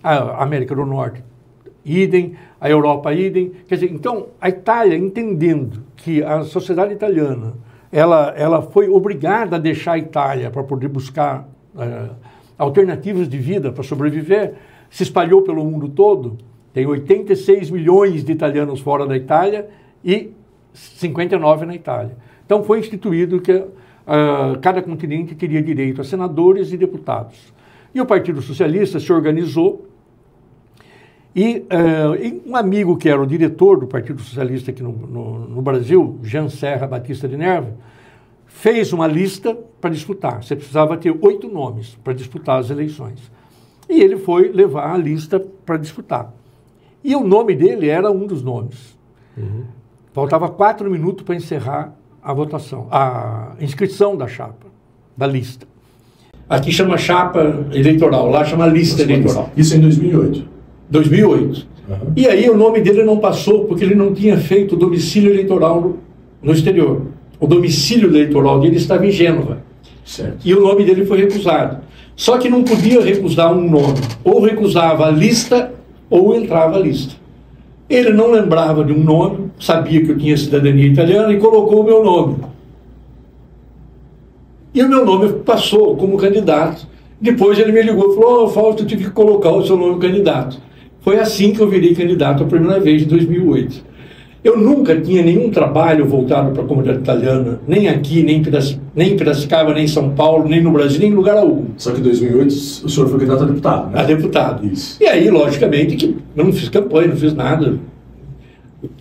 A América do Norte, idem, a Europa, idem. Quer dizer, então, a Itália, entendendo que a sociedade italiana, ela foi obrigada a deixar a Itália para poder buscar alternativas de vida para sobreviver, se espalhou pelo mundo todo, tem 86 milhões de italianos fora da Itália e 59 na Itália. Então foi instituído que cada continente teria direito a senadores e deputados. E o Partido Socialista se organizou e um amigo que era o diretor do Partido Socialista aqui no Brasil, Jean Serra Batista de Nerva, fez uma lista para disputar. Você precisava ter 8 nomes para disputar as eleições. E ele foi levar a lista para disputar. E o nome dele era um dos nomes. Uhum. Faltava 4 minutos para encerrar a votação, a inscrição da chapa, da lista. Aqui chama chapa eleitoral, lá chama lista eleitoral. Isso em 2008? 2008. Uhum. E aí o nome dele não passou porque ele não tinha feito domicílio eleitoral no exterior. O domicílio eleitoral dele estava em Gênova. Certo. E o nome dele foi recusado. Só que não podia recusar um nome. Ou recusava a lista, ou entrava a lista. Ele não lembrava de um nome, sabia que eu tinha cidadania italiana e colocou o meu nome. E o meu nome passou como candidato. Depois ele me ligou e falou, Fausto, eu tive que colocar o seu nome candidato. Foi assim que eu virei candidato a primeira vez, em 2008. Eu nunca tinha nenhum trabalho voltado para a comunidade italiana, nem aqui, nem em Piracicaba, nem em São Paulo, nem no Brasil, nem em lugar algum. Só que em 2008 o senhor foi candidato a deputado, né? A deputado. Isso. E aí, logicamente, que eu não fiz campanha, não fiz nada.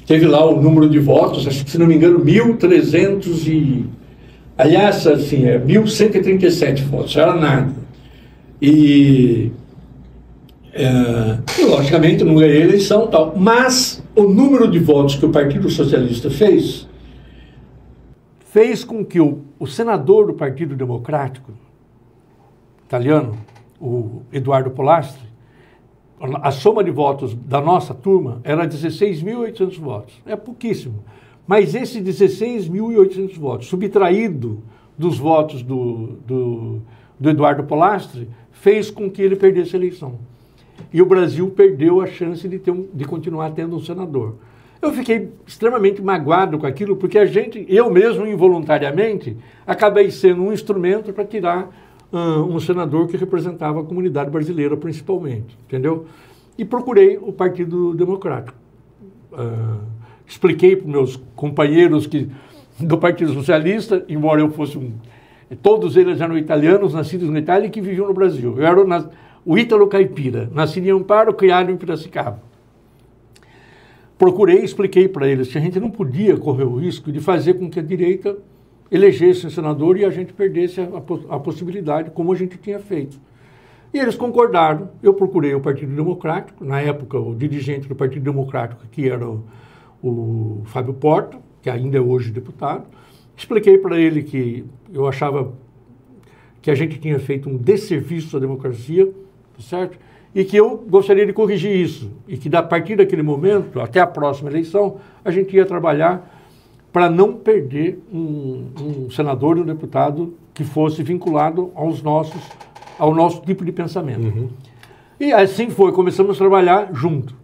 Teve lá o número de votos, acho que, se não me engano, 1.300 e... Aliás, assim, 1.137 votos, era nada. E logicamente, não ganhei a eleição e tal. Mas o número de votos que o Partido Socialista fez com que o senador do Partido Democrático italiano, o Eduardo Polastri, a soma de votos da nossa turma era 16.800 votos. É pouquíssimo. Mas esses 16.800 votos, subtraído dos votos do Eduardo Polastri, fez com que ele perdesse a eleição. E o Brasil perdeu a chance de continuar tendo um senador. Eu fiquei extremamente magoado com aquilo, porque eu mesmo, involuntariamente, acabei sendo um instrumento para tirar um senador que representava a comunidade brasileira, principalmente, entendeu? E procurei o Partido Democrático. Expliquei para os meus companheiros do Partido Socialista, embora eu fosse todos eles eram italianos, nascidos na Itália e que viviam no Brasil. Eu era o ítalo caipira, nascido em Amparo, criado em Piracicaba. Procurei, expliquei para eles que a gente não podia correr o risco de fazer com que a direita elegesse um senador e a gente perdesse a possibilidade, como a gente tinha feito. E eles concordaram. Eu procurei o Partido Democrático, na época o dirigente do Partido Democrático, que era o Fábio Porta, que ainda é hoje deputado. Expliquei para ele que eu achava que a gente tinha feito um desserviço à democracia, certo? E que eu gostaria de corrigir isso. E que, a partir daquele momento, até a próxima eleição, a gente ia trabalhar para não perder um senador e um deputado que fosse vinculado ao nosso tipo de pensamento. Uhum. E assim foi, começamos a trabalhar junto.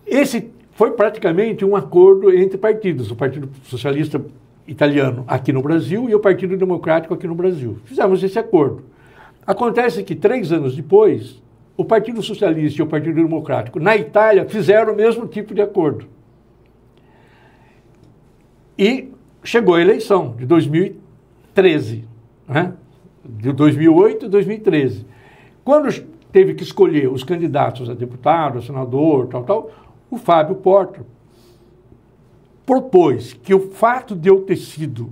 Esse foi praticamente um acordo entre partidos, o Partido Socialista Italiano aqui no Brasil e o Partido Democrático aqui no Brasil. Fizemos esse acordo. Acontece que 3 anos depois, o Partido Socialista e o Partido Democrático na Itália fizeram o mesmo tipo de acordo. E chegou a eleição de 2013, né? De 2008 e 2013. Quando teve que escolher os candidatos a deputado, a senador, tal, o Fábio Porta propôs que o fato de eu ter sido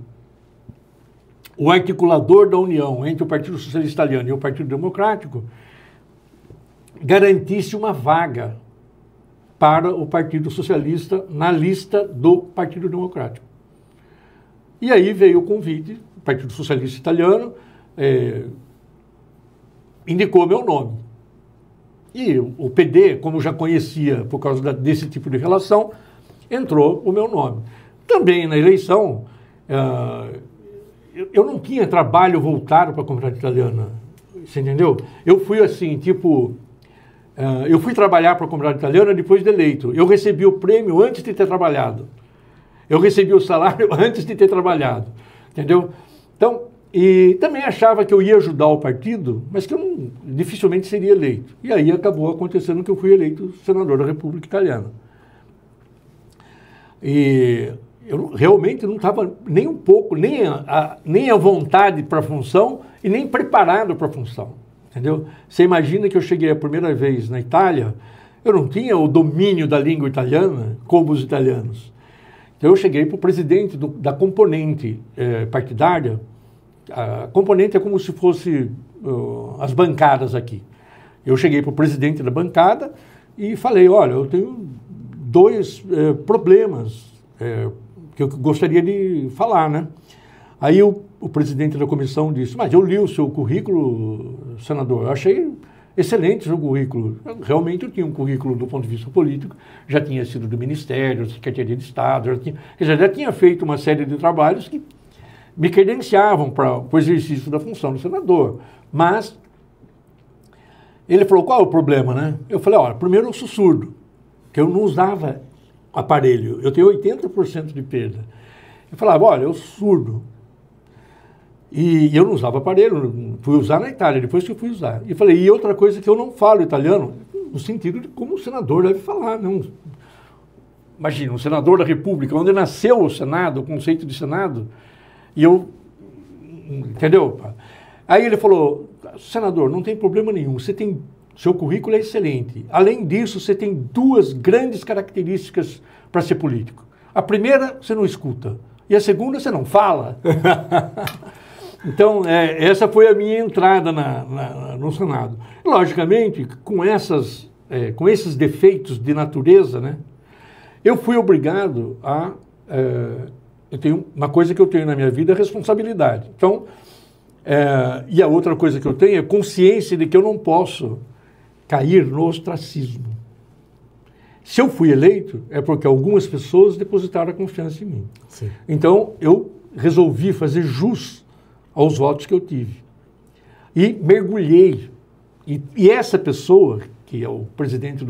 o articulador da união entre o Partido Socialista Italiano e o Partido Democrático garantisse uma vaga para o Partido Socialista na lista do Partido Democrático. E aí veio o convite, o Partido Socialista Italiano indicou meu nome. E o PD, como já conhecia por causa desse tipo de relação, entrou o meu nome. Também na eleição, eu não tinha trabalho voltado para a comunidade italiana, você entendeu? Eu fui assim, tipo, eu fui trabalhar para a comunidade italiana depois de eleito. Eu recebi o prêmio antes de ter trabalhado. Eu recebi o salário antes de ter trabalhado, entendeu? Então, e também achava que eu ia ajudar o partido, mas que eu dificilmente seria eleito. E aí acabou acontecendo que eu fui eleito senador da República Italiana. E eu realmente não estava nem um pouco, nem à vontade para a função e nem preparado para a função, entendeu? Você imagina que eu cheguei a primeira vez na Itália, eu não tinha o domínio da língua italiana como os italianos. Então eu cheguei para o presidente da componente partidária. A componente é como se fosse as bancadas aqui. Eu cheguei para o presidente da bancada e falei, olha, eu tenho dois problemas que eu gostaria de falar, né? Aí o presidente da comissão disse, mas eu li o seu currículo, senador, eu achei excelente o seu currículo. Realmente eu tinha um currículo do ponto de vista político, já tinha sido do Ministério, da Secretaria de Estado, já tinha feito uma série de trabalhos que me credenciavam para o exercício da função do senador. Mas ele falou, qual é o problema, né? Eu falei, olha, primeiro eu sou surdo, que eu não usava aparelho, eu tenho 80% de perda. Eu falava, olha, eu sou surdo. E eu não usava aparelho, fui usar na Itália, depois que eu fui usar. E falei, e outra coisa que eu não falo italiano, no sentido de como o senador deve falar, não. Imagina, um senador da República, onde nasceu o Senado, o conceito de Senado, e eu, entendeu? Aí ele falou, senador, não tem problema nenhum, seu currículo é excelente. Além disso, você tem duas grandes características para ser político. A primeira, você não escuta. E a segunda, você não fala. Então, essa foi a minha entrada no Senado. Logicamente, com esses defeitos de natureza, né, eu fui obrigado a... eu tenho uma coisa que eu tenho na minha vida é responsabilidade. Então, e a outra coisa que eu tenho é consciência de que eu não posso cair no ostracismo. Se eu fui eleito, é porque algumas pessoas depositaram a confiança em mim. Sim. Então, eu resolvi fazer jus aos votos que eu tive. E mergulhei. E essa pessoa, que é o presidente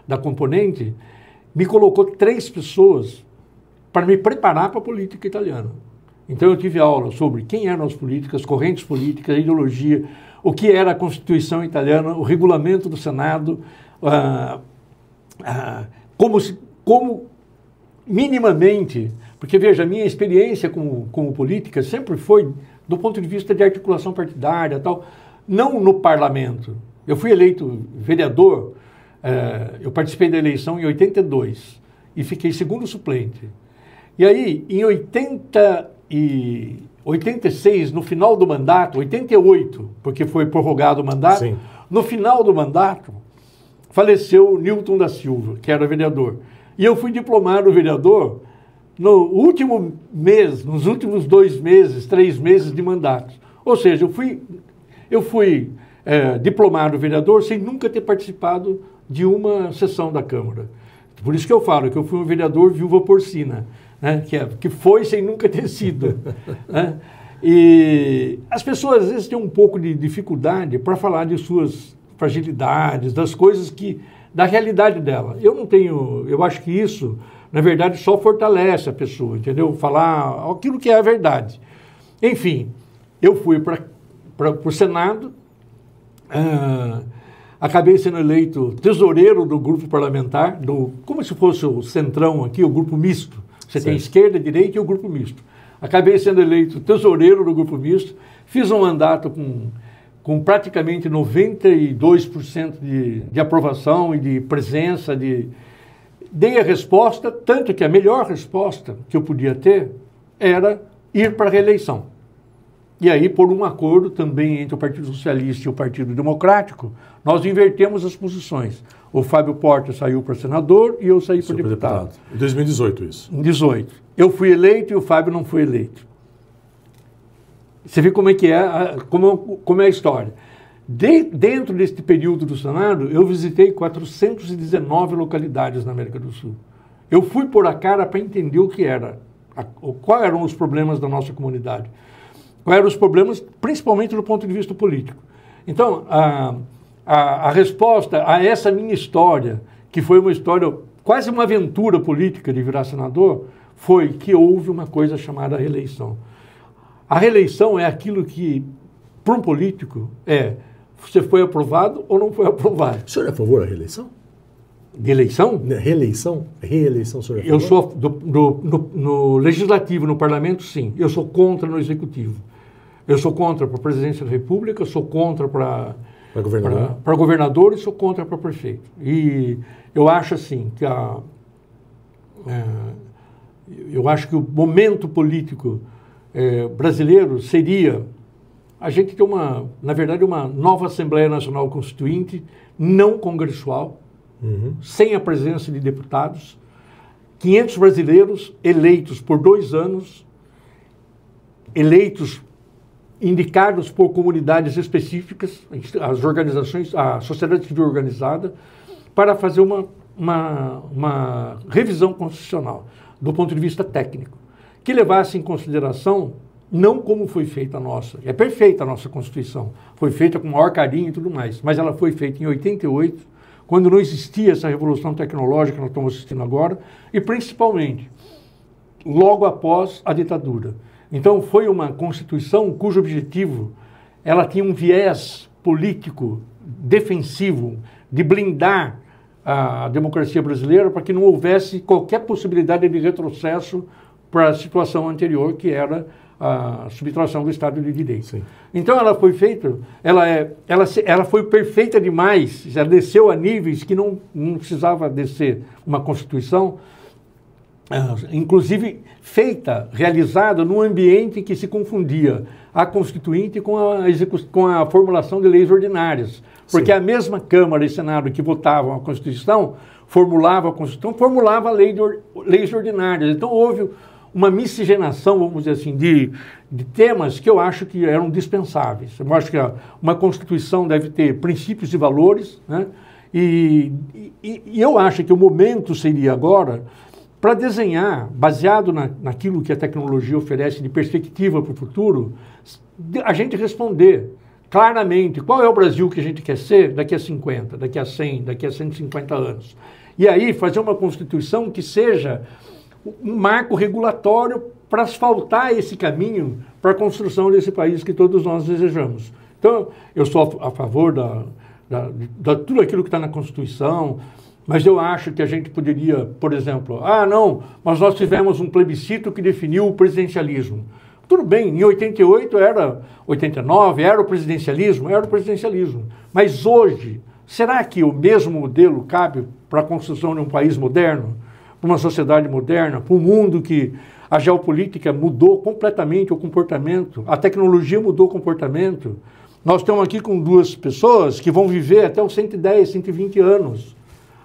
da componente, me colocou 3 pessoas para me preparar para a política italiana. Então eu tive aula sobre quem eram as políticas, correntes políticas, a ideologia, o que era a Constituição italiana, o regulamento do Senado, como minimamente, porque veja, a minha experiência como política sempre foi do ponto de vista de articulação partidária, tal, não no parlamento. Eu fui eleito vereador, eu participei da eleição em 82 e fiquei segundo suplente. E aí, em 86, no final do mandato, 88, porque foi prorrogado o mandato, sim, no final do mandato, faleceu Newton da Silva, que era vereador. E eu fui diplomado vereador no último mês, nos últimos 2 meses, 3 meses de mandato. Ou seja, eu fui diplomado vereador sem nunca ter participado de uma sessão da Câmara. Por isso que eu falo que eu fui um vereador viúva porcina, né? Que foi sem nunca ter sido. Né? E as pessoas às vezes têm um pouco de dificuldade para falar de suas fragilidades, das coisas da realidade dela. Eu acho que isso, na verdade, só fortalece a pessoa, entendeu? Falar aquilo que é a verdade. Enfim, eu fui para o Senado, acabei sendo eleito tesoureiro do grupo parlamentar, como se fosse o centrão aqui, o grupo misto. Você tem esquerda, direita e o grupo misto. Acabei sendo eleito tesoureiro do grupo misto, fiz um mandato com praticamente 92% de aprovação e de presença, dei a resposta, tanto que a melhor resposta que eu podia ter era ir para a reeleição. E aí, por um acordo também entre o Partido Socialista e o Partido Democrático, nós invertemos as posições. O Fábio Porta saiu para senador e eu saí para deputado. Em 2018 isso? Em 2018. Eu fui eleito e o Fábio não foi eleito. Você vê como é que é, como é a história. Dentro deste período do Senado, eu visitei 419 localidades na América do Sul. Eu fui pôr a cara para entender o que era, quais eram os problemas da nossa comunidade, quais eram os problemas, principalmente do ponto de vista político. Então, a resposta a essa minha história, que foi uma história, quase uma aventura política de virar senador, foi que houve uma coisa chamada reeleição. A reeleição é aquilo que, para um político, você foi aprovado ou não foi aprovado. O senhor é a favor da reeleição? De eleição? Reeleição? Reeleição, o senhor é a favor? Eu sou no legislativo, no parlamento, sim. Eu sou contra no executivo. Eu sou contra para a presidência da República, sou contra para governador e sou contra para prefeito. E eu acho assim que eu acho que o momento político brasileiro seria a gente ter na verdade, uma nova Assembleia Nacional Constituinte, não congressual, sem a presença de deputados, 500 brasileiros eleitos por 2 anos, eleitos indicados por comunidades específicas, as organizações, a sociedade civil organizada, para fazer uma revisão constitucional, do ponto de vista técnico, que levasse em consideração, não como foi feita a nossa, é perfeita a nossa Constituição, foi feita com o maior carinho e tudo mais, mas ela foi feita em 88, quando não existia essa revolução tecnológica que nós estamos assistindo agora, e principalmente, logo após a ditadura. Então foi uma Constituição cujo objetivo, ela tinha um viés político defensivo, de blindar a democracia brasileira para que não houvesse qualquer possibilidade de retrocesso para a situação anterior, que era a subtração do Estado de Direito. Sim. Então ela foi feita, ela foi perfeita demais, já desceu a níveis que não precisava descer uma Constituição, inclusive feita, realizada num ambiente que se confundia a Constituinte com a formulação de leis ordinárias. Porque a mesma Câmara e Senado que votavam a Constituição, formulava a Constituição, formulava leis ordinárias. Então houve uma miscigenação, vamos dizer assim, de temas que eu acho que eram dispensáveis. Eu acho que uma Constituição deve ter princípios e valores, né? E eu acho que o momento seria agora para desenhar, baseado naquilo que a tecnologia oferece de perspectiva para o futuro, a gente responder claramente qual é o Brasil que a gente quer ser daqui a 50, daqui a 100, daqui a 150 anos. E aí fazer uma Constituição que seja um marco regulatório para asfaltar esse caminho para a construção desse país que todos nós desejamos. Então, eu sou a favor de tudo aquilo que está na Constituição, mas eu acho que a gente poderia, por exemplo, não, mas nós tivemos um plebiscito que definiu o presidencialismo. Tudo bem, em 88 89, era o presidencialismo, Mas hoje, será que o mesmo modelo cabe para a construção de um país moderno, para uma sociedade moderna, para um mundo que a geopolítica mudou completamente o comportamento, a tecnologia mudou o comportamento? Nós estamos aqui com 2 pessoas que vão viver até os 110, 120 anos.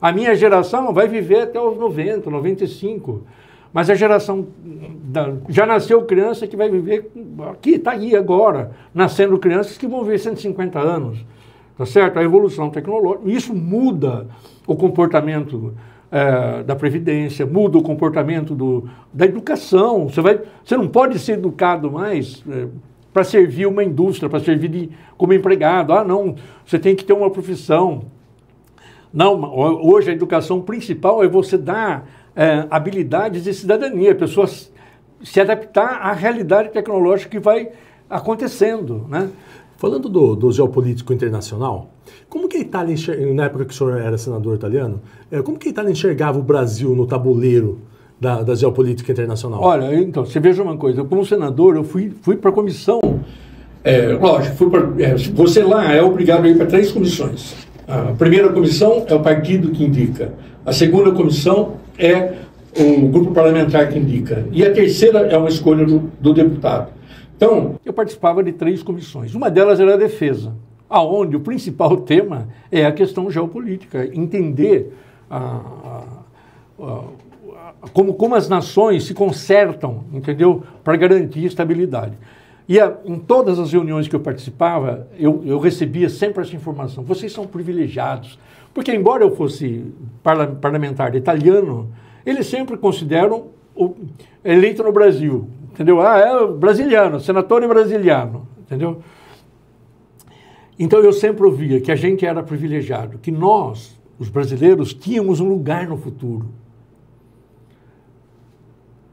A minha geração vai viver até os 90, 95. Mas a geração já nasceu criança que vai viver aqui, está aí agora, nascendo crianças que vão viver 150 anos, tá certo? A evolução tecnológica, isso muda o comportamento da previdência, muda o comportamento da educação. Você não pode ser educado mais para servir uma indústria, para servir como empregado. Não, você tem que ter uma profissão. Não, hoje a educação principal é você dar habilidades de cidadania, pessoas se adaptar à realidade tecnológica que vai acontecendo, né? Falando do geopolítico internacional, como que a Itália, na época que o senhor era senador italiano, como que a Itália enxergava o Brasil no tabuleiro da geopolítica internacional? Olha, então, você veja uma coisa, como senador eu fui para a comissão, lógico, você lá é obrigado a ir para 3 comissões. A primeira comissão é o partido que indica. A segunda comissão é o grupo parlamentar que indica. E a terceira é uma escolha do deputado. Então, eu participava de 3 comissões. Uma delas era a defesa, aonde o principal tema é a questão geopolítica, entender como as nações se concertam, entendeu, para garantir estabilidade. E em todas as reuniões que eu participava, eu recebia sempre essa informação. Vocês são privilegiados. Porque, embora eu fosse parlamentar italiano, eles sempre consideram eleito no Brasil. Entendeu? É brasiliano, senador brasiliano. Entendeu? Então, eu sempre ouvia que a gente era privilegiado, que nós, os brasileiros, tínhamos um lugar no futuro.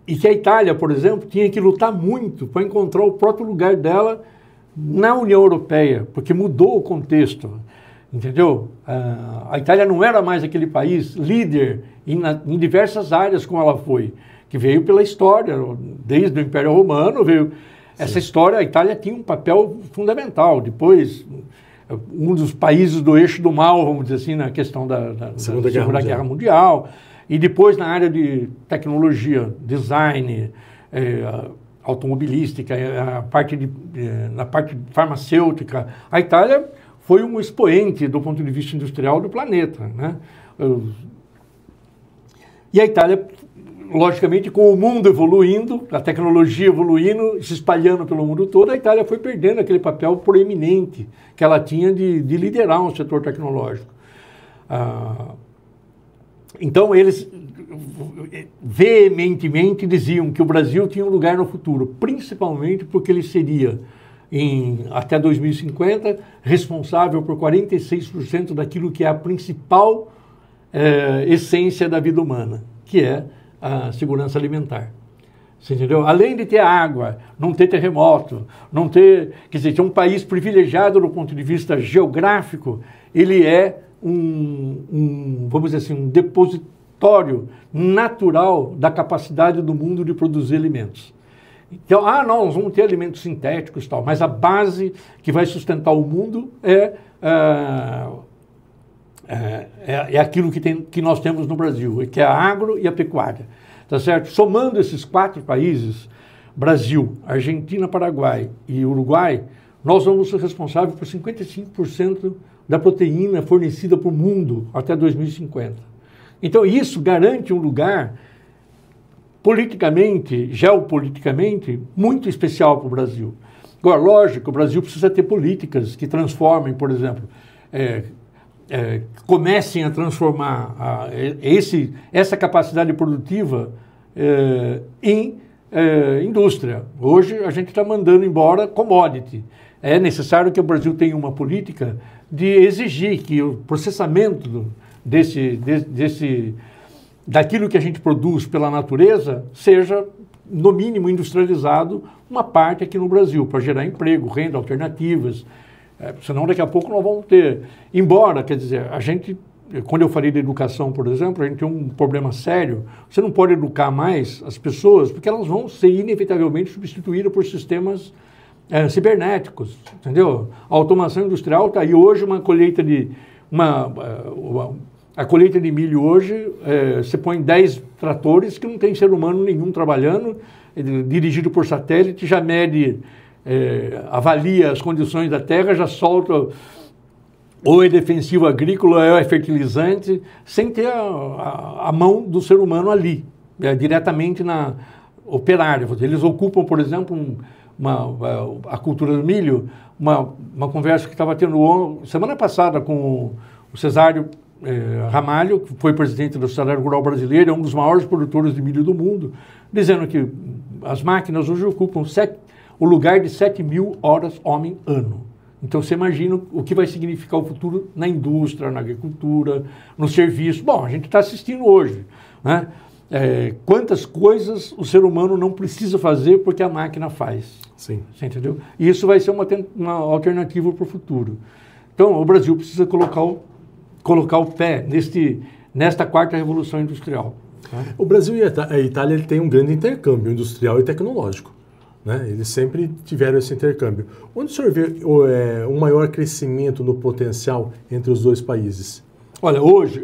E que a Itália, por exemplo, tinha que lutar muito para encontrar o próprio lugar dela na União Europeia, porque mudou o contexto, entendeu? A Itália não era mais aquele país líder em diversas áreas como ela foi, que veio pela história, desde o Império Romano, veio essa história. A Itália tinha um papel fundamental. Depois, um dos países do eixo do mal, vamos dizer assim, na questão da Segunda Guerra Mundial. E depois na área de tecnologia, design, automobilística, na parte farmacêutica, a Itália foi um expoente do ponto de vista industrial do planeta, né? E a Itália, logicamente, com o mundo evoluindo, a tecnologia evoluindo, se espalhando pelo mundo todo, a Itália foi perdendo aquele papel proeminente que ela tinha de liderar um setor tecnológico. Então, eles veementemente diziam que o Brasil tinha um lugar no futuro, principalmente porque ele seria, até 2050, responsável por 46% daquilo que é a principal essência da vida humana, que é a segurança alimentar. Você entendeu? Além de ter água, não ter terremoto, não ter... Quer dizer, é um país privilegiado do ponto de vista geográfico, ele é vamos dizer assim, um depositório natural da capacidade do mundo de produzir alimentos. Então, nós vamos ter alimentos sintéticos e tal, mas a base que vai sustentar o mundo é aquilo que nós temos no Brasil, que é a agro e a pecuária. Tá certo? Somando esses 4 países, Brasil, Argentina, Paraguai e Uruguai, nós vamos ser responsáveis por 55% da proteína fornecida para o mundo até 2050. Então, isso garante um lugar politicamente, geopoliticamente, muito especial para o Brasil. Agora, lógico, o Brasil precisa ter políticas que transformem, por exemplo, comecem a transformar essa capacidade produtiva em indústria. Hoje, a gente está mandando embora commodity. É necessário que o Brasil tenha uma política de exigir que o processamento daquilo que a gente produz pela natureza seja, no mínimo, industrializado, uma parte aqui no Brasil, para gerar emprego, renda, alternativas. Senão, daqui a pouco nós vamos ter... Embora, quer dizer, a gente, quando eu falei de educação, por exemplo, a gente tem um problema sério. Você não pode educar mais as pessoas, porque elas vão ser inevitavelmente substituídas por sistemas cibernéticos, entendeu? A automação industrial está aí. Hoje a colheita de milho hoje, você põe 10 tratores que não tem ser humano nenhum trabalhando, dirigido por satélite, já mede, avalia as condições da terra, já solta ou é defensivo agrícola, ou é fertilizante, sem ter a mão do ser humano ali, diretamente na operária. Eles ocupam, por exemplo, a cultura do milho, uma conversa que estava tendo semana passada com o Cesário Ramalho, que foi presidente da Sociedade Rural Brasileira, é um dos maiores produtores de milho do mundo, dizendo que as máquinas hoje ocupam o lugar de 7.000 horas homem-ano. Então, você imagina o que vai significar o futuro na indústria, na agricultura, no serviço. Bom, a gente está assistindo hoje, né? Quantas coisas o ser humano não precisa fazer porque a máquina faz. Sim. Você entendeu? E isso vai ser uma alternativa para o futuro. Então, o Brasil precisa colocar o pé nesta 4ª revolução industrial. O Brasil e a Itália têm um grande intercâmbio industrial e tecnológico. né? Eles sempre tiveram esse intercâmbio. Onde o senhor vê um maior crescimento no potencial entre os dois países? Olha, hoje,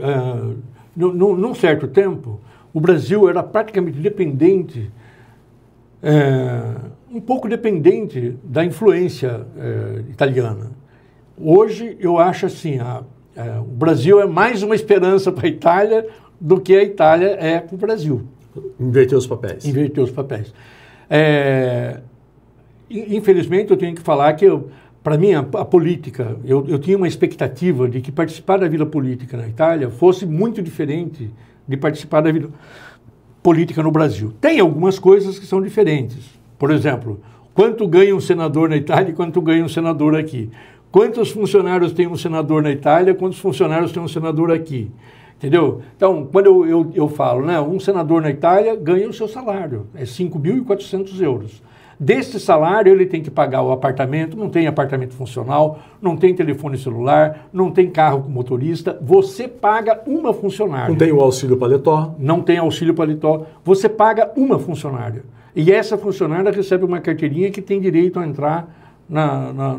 num certo tempo, o Brasil era praticamente dependente, um pouco dependente da influência italiana. Hoje, eu acho assim, o Brasil é mais uma esperança para a Itália do que a Itália é para o Brasil. Inverter os papéis. Inverter os papéis. Infelizmente, eu tenho que falar que, para mim, a política, eu tinha uma expectativa de que participar da vida política na Itália fosse muito diferente de participar da vida política no Brasil. Tem algumas coisas que são diferentes. Por exemplo, quanto ganha um senador na Itália e quanto ganha um senador aqui. Quantos funcionários tem um senador na Itália, quantos funcionários tem um senador aqui. Entendeu? Então, quando eu falo, né, um senador na Itália ganha o seu salário, é 5.400 euros. Desse salário, ele tem que pagar o apartamento, não tem apartamento funcional, não tem telefone celular, não tem carro com motorista, você paga uma funcionária. Não tem o auxílio paletó. Não tem auxílio paletó, você paga uma funcionária. E essa funcionária recebe uma carteirinha que tem direito a entrar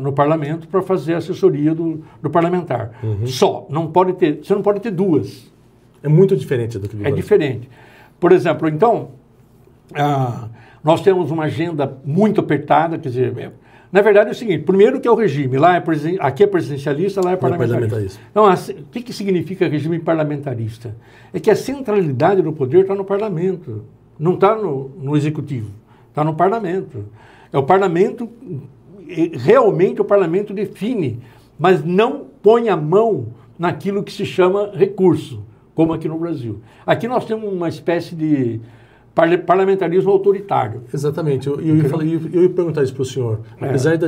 no parlamento para fazer a assessoria do parlamentar. Só, você não pode ter duas. É muito diferente do que do Brasil. É diferente. Por exemplo, então, nós temos uma agenda muito apertada, quer dizer, na verdade é o seguinte, primeiro que é o regime, aqui é presidencialista, lá é parlamentarista. Então, o que significa regime parlamentarista? É que a centralidade do poder está no parlamento, não está no executivo, está no parlamento. É o parlamento, realmente o parlamento define, mas não põe a mão naquilo que se chama recurso, como aqui no Brasil. Aqui nós temos uma espécie de parlamentarismo autoritário. Exatamente. Eu ia perguntar isso para o senhor. Apesar da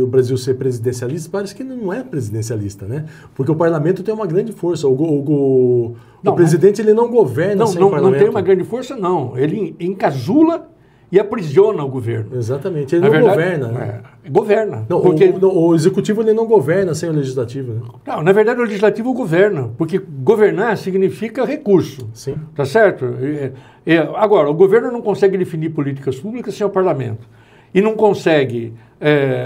o Brasil ser presidencialista, parece que não é presidencialista, né? Porque o parlamento tem uma grande força. O presidente ele não governa sem o parlamento. Não tem uma grande força, não. Ele encasula e aprisiona o governo. Exatamente. Ele não governa. Governa. Não, porque o executivo ele não governa sem o legislativo. Né? Não, na verdade o legislativo governa, porque governar significa recurso. Sim. Tá certo? Agora, o governo não consegue definir políticas públicas sem o parlamento. E não consegue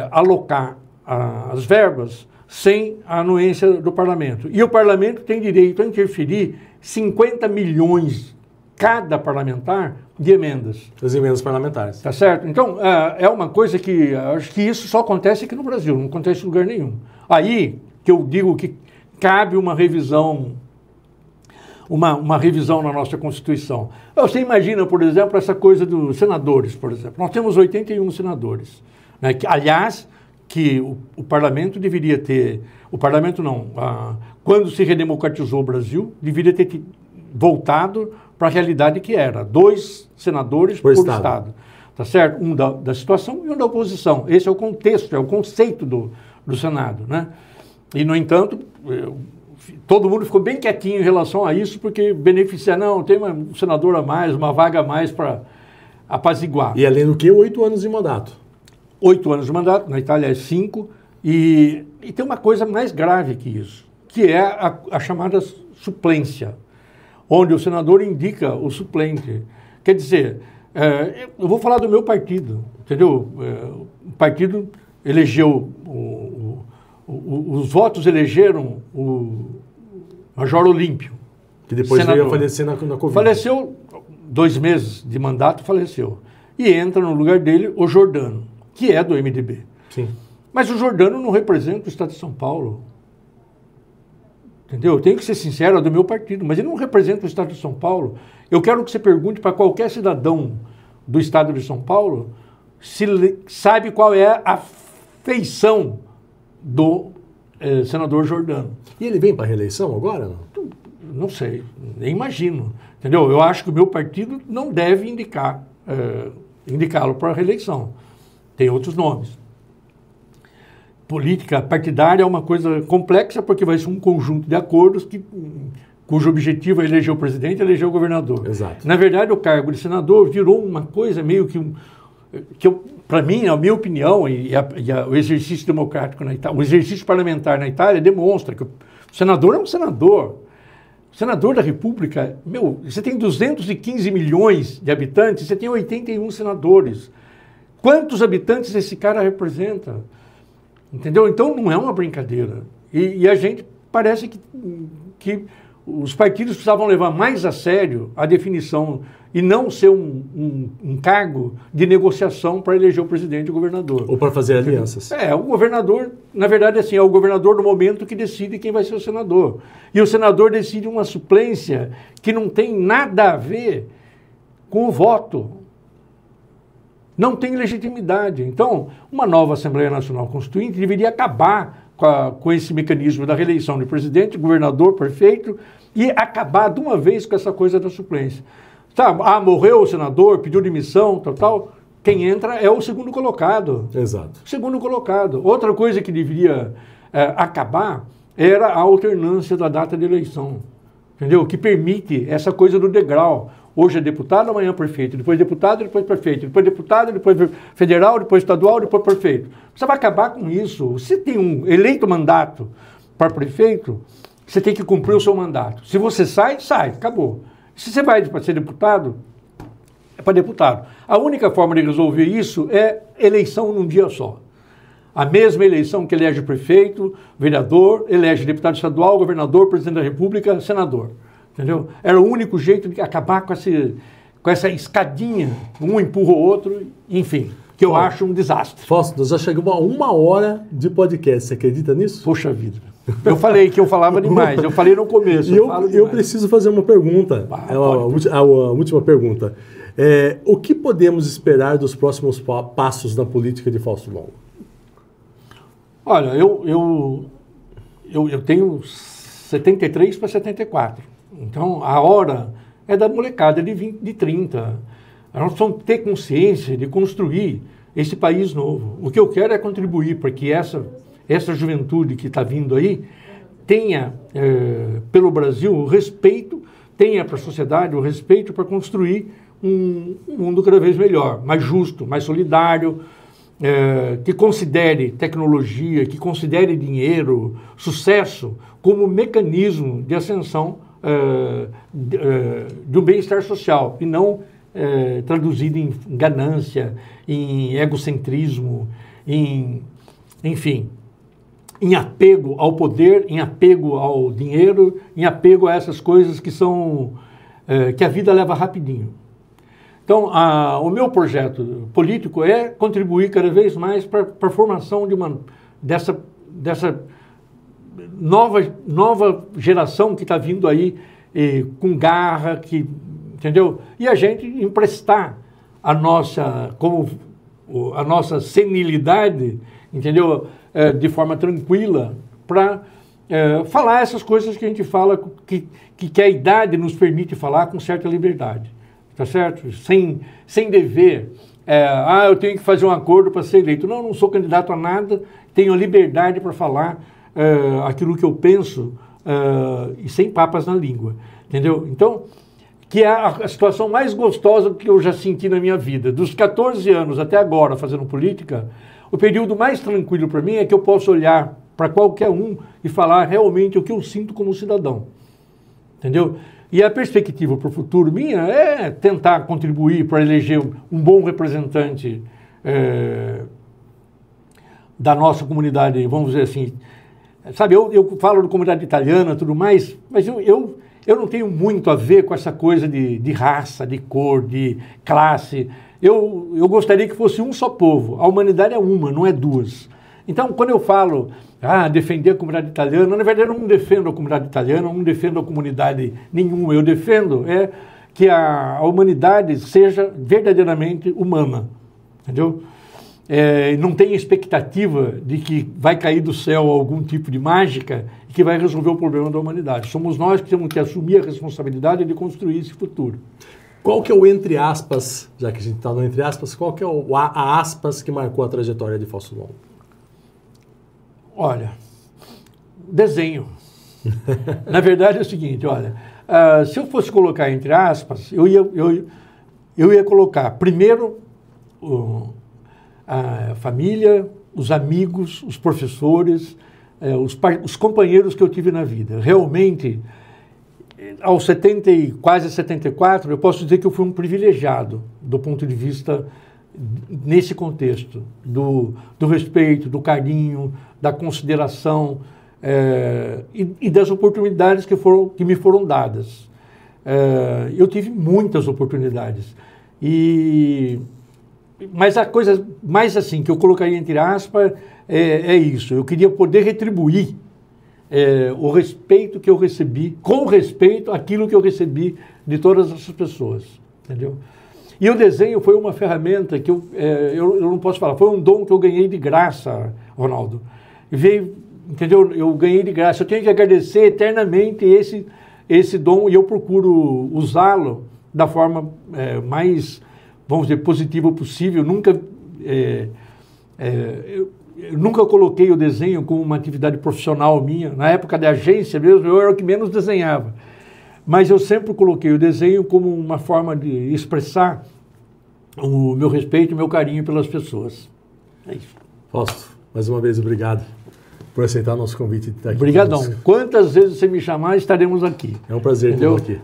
alocar as verbas sem a anuência do parlamento. E o parlamento tem direito a interferir 50 milhões cada parlamentar de emendas. As emendas parlamentares. Tá certo? Então, é uma coisa que acho que isso só acontece aqui no Brasil, não acontece em lugar nenhum. Aí que eu digo que cabe uma revisão, uma revisão na nossa Constituição. Você imagina, por exemplo, essa coisa dos senadores, por exemplo. Nós temos 81 senadores. Né? Aliás, que o parlamento deveria ter... O parlamento não. Quando se redemocratizou o Brasil, deveria ter voltado para a realidade que era 2 senadores por Estado. Tá certo? Um da situação e um da oposição. Esse é o contexto, é o conceito do Senado. Né? E, no entanto, todo mundo ficou bem quietinho em relação a isso, porque beneficia, não, tem um senador a mais, uma vaga a mais para apaziguar. E além do que, 8 anos de mandato. 8 anos de mandato, na Itália é 5, e tem uma coisa mais grave que isso, que é a chamada suplência, onde o senador indica o suplente. Quer dizer, eu vou falar do meu partido, entendeu? O partido elegeu, os votos elegeram o Major Olímpio. Que depois veio a falecer na Covid. Faleceu, 2 meses de mandato, faleceu. E entra no lugar dele o Giordano, que é do MDB. Sim. Mas o Giordano não representa o Estado de São Paulo. Entendeu? Eu tenho que ser sincero, é do meu partido, mas ele não representa o Estado de São Paulo. Eu quero que você pergunte para qualquer cidadão do Estado de São Paulo se sabe qual é a feição do senador Giordano. E ele vem para a reeleição agora? Não sei, nem imagino. Entendeu? Eu acho que o meu partido não deve indicá-lo para a reeleição. Tem outros nomes. Política partidária é uma coisa complexa, porque vai ser um conjunto de acordos cujo objetivo é eleger o presidente e eleger o governador. Exato. Na verdade, o cargo de senador virou uma coisa meio que para mim, a minha opinião, o exercício democrático na Itália, o exercício parlamentar na Itália demonstra que o senador é um senador. O senador da República, você tem 215 milhões de habitantes, você tem 81 senadores. Quantos habitantes esse cara representa? Entendeu? Então não é uma brincadeira. E a gente parece que os partidos precisavam levar mais a sério a definição e não ser um cargo de negociação para eleger o presidente e o governador. Ou para fazer alianças. O governador, na verdade, assim, é o governador no momento que decide quem vai ser o senador. E o senador decide uma suplência que não tem nada a ver com o voto. Não tem legitimidade. Então, uma nova Assembleia Nacional Constituinte deveria acabar com esse mecanismo da reeleição de presidente, governador, prefeito, e acabar de uma vez com essa coisa da suplência. Tá, morreu o senador, pediu demissão, tal. Quem entra é o segundo colocado. Exato. Segundo colocado. Outra coisa que deveria acabar era a alternância da data de eleição. Entendeu? Que permite essa coisa do degrau. Hoje é deputado, amanhã é prefeito. Depois deputado, depois prefeito. Depois deputado, depois federal, depois estadual, depois prefeito. Você vai acabar com isso. Se tem um eleito mandato para prefeito, você tem que cumprir o seu mandato. Se você sai, acabou. Se você vai para ser deputado, é para deputado. A única forma de resolver isso é eleição num dia só. A mesma eleição que elege prefeito, vereador, elege deputado estadual, governador, presidente da república, senador. Entendeu? Era o único jeito de acabar com essa escadinha, um empurra o outro, enfim, que eu acho um desastre. Fausto, nós já chegamos a 1 hora de podcast, você acredita nisso? Poxa vida. Eu falei que eu falava demais, eu falei no começo. Eu preciso fazer uma pergunta, a última pergunta. O que podemos esperar dos próximos passos na política de Fausto Longo? Olha, eu tenho 73 para 74. Então, a hora é da molecada de 30. Nós precisamos ter consciência de construir esse país novo. O que eu quero é contribuir para que essa juventude que está vindo aí tenha, pelo Brasil, o respeito, tenha para a sociedade o respeito para construir um mundo cada vez melhor, mais justo, mais solidário, que considere tecnologia, que considere dinheiro, sucesso, como mecanismo de ascensão do bem-estar social, e não traduzido em ganância, em egocentrismo, enfim, em apego ao poder, em apego ao dinheiro, em apego a essas coisas que são que a vida leva rapidinho. Então, o meu projeto político é contribuir cada vez mais para a formação dessa nova geração que está vindo aí com garra, entendeu? E a gente emprestar a nossa senilidade, entendeu? De forma tranquila, para falar essas coisas que a gente fala, que a idade nos permite falar com certa liberdade, tá certo? Sem dever, eu tenho que fazer um acordo para ser eleito. Não sou candidato a nada, tenho a liberdade para falar aquilo que eu penso e sem papas na língua, entendeu? Então, que é a situação mais gostosa que eu já senti na minha vida. Dos 14 anos até agora fazendo política, o período mais tranquilo para mim é que eu posso olhar para qualquer um e falar realmente o que eu sinto como cidadão, entendeu? E a perspectiva para o futuro minha é tentar contribuir para eleger um bom representante da nossa comunidade, vamos dizer assim. Sabe, eu falo de comunidade italiana e tudo mais, mas eu não tenho muito a ver com essa coisa de raça, de cor, de classe. Eu gostaria que fosse um só povo. A humanidade é uma, não é duas. Então, quando eu falo defender a comunidade italiana, na verdade eu não defendo a comunidade italiana, eu não defendo a comunidade nenhuma. Eu defendo que a humanidade seja verdadeiramente humana, entendeu? Não tem expectativa de que vai cair do céu algum tipo de mágica e que vai resolver o problema da humanidade. Somos nós que temos que assumir a responsabilidade de construir esse futuro. Qual que é o entre aspas, já que a gente está no entre aspas, qual que é a aspas que marcou a trajetória de Fausto Longo? Olha, desenho. Na verdade é o seguinte, olha, se eu fosse colocar entre aspas, eu ia colocar primeiro a família, os amigos, os professores, os companheiros que eu tive na vida. Realmente, aos 70 e quase 74, eu posso dizer que eu fui um privilegiado do ponto de vista nesse contexto do respeito, do carinho, da consideração e das oportunidades que me foram dadas. Eu tive muitas oportunidades, mas a coisa mais assim que eu colocaria entre aspas é isso. Eu queria poder retribuir o respeito que eu recebi, com respeito àquilo que eu recebi de todas essas pessoas, entendeu? E o desenho foi uma ferramenta que eu não posso falar, foi um dom que eu ganhei de graça, Ronaldo. Veio, entendeu? Eu ganhei de graça. Eu tenho que agradecer eternamente esse dom e eu procuro usá-lo da forma mais, vamos dizer, positiva possível. Eu nunca coloquei o desenho como uma atividade profissional minha. Na época da agência mesmo, eu era o que menos desenhava. Mas eu sempre coloquei o desenho como uma forma de expressar o meu respeito e o meu carinho pelas pessoas. É isso. Fausto, mais uma vez, obrigado por aceitar o nosso convite de estar aqui. Obrigadão. Quantas vezes você me chamar, estaremos aqui. É um prazer ter aqui.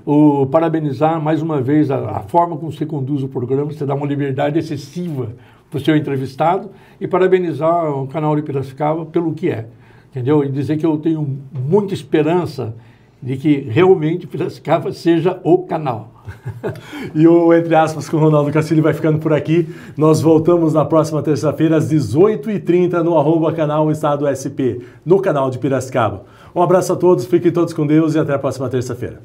Parabenizar mais uma vez a forma como você conduz o programa, você dá uma liberdade excessiva para o seu entrevistado, e parabenizar o canal de Piracicaba pelo que é, entendeu? E dizer que eu tenho muita esperança de que realmente Piracicaba seja o canal. E o Entre Aspas com o Ronaldo Castilho vai ficando por aqui. Nós voltamos na próxima terça-feira às 18h30 no @canal Estado SP, no canal de Piracicaba. Um abraço a todos, fiquem todos com Deus e até a próxima terça-feira.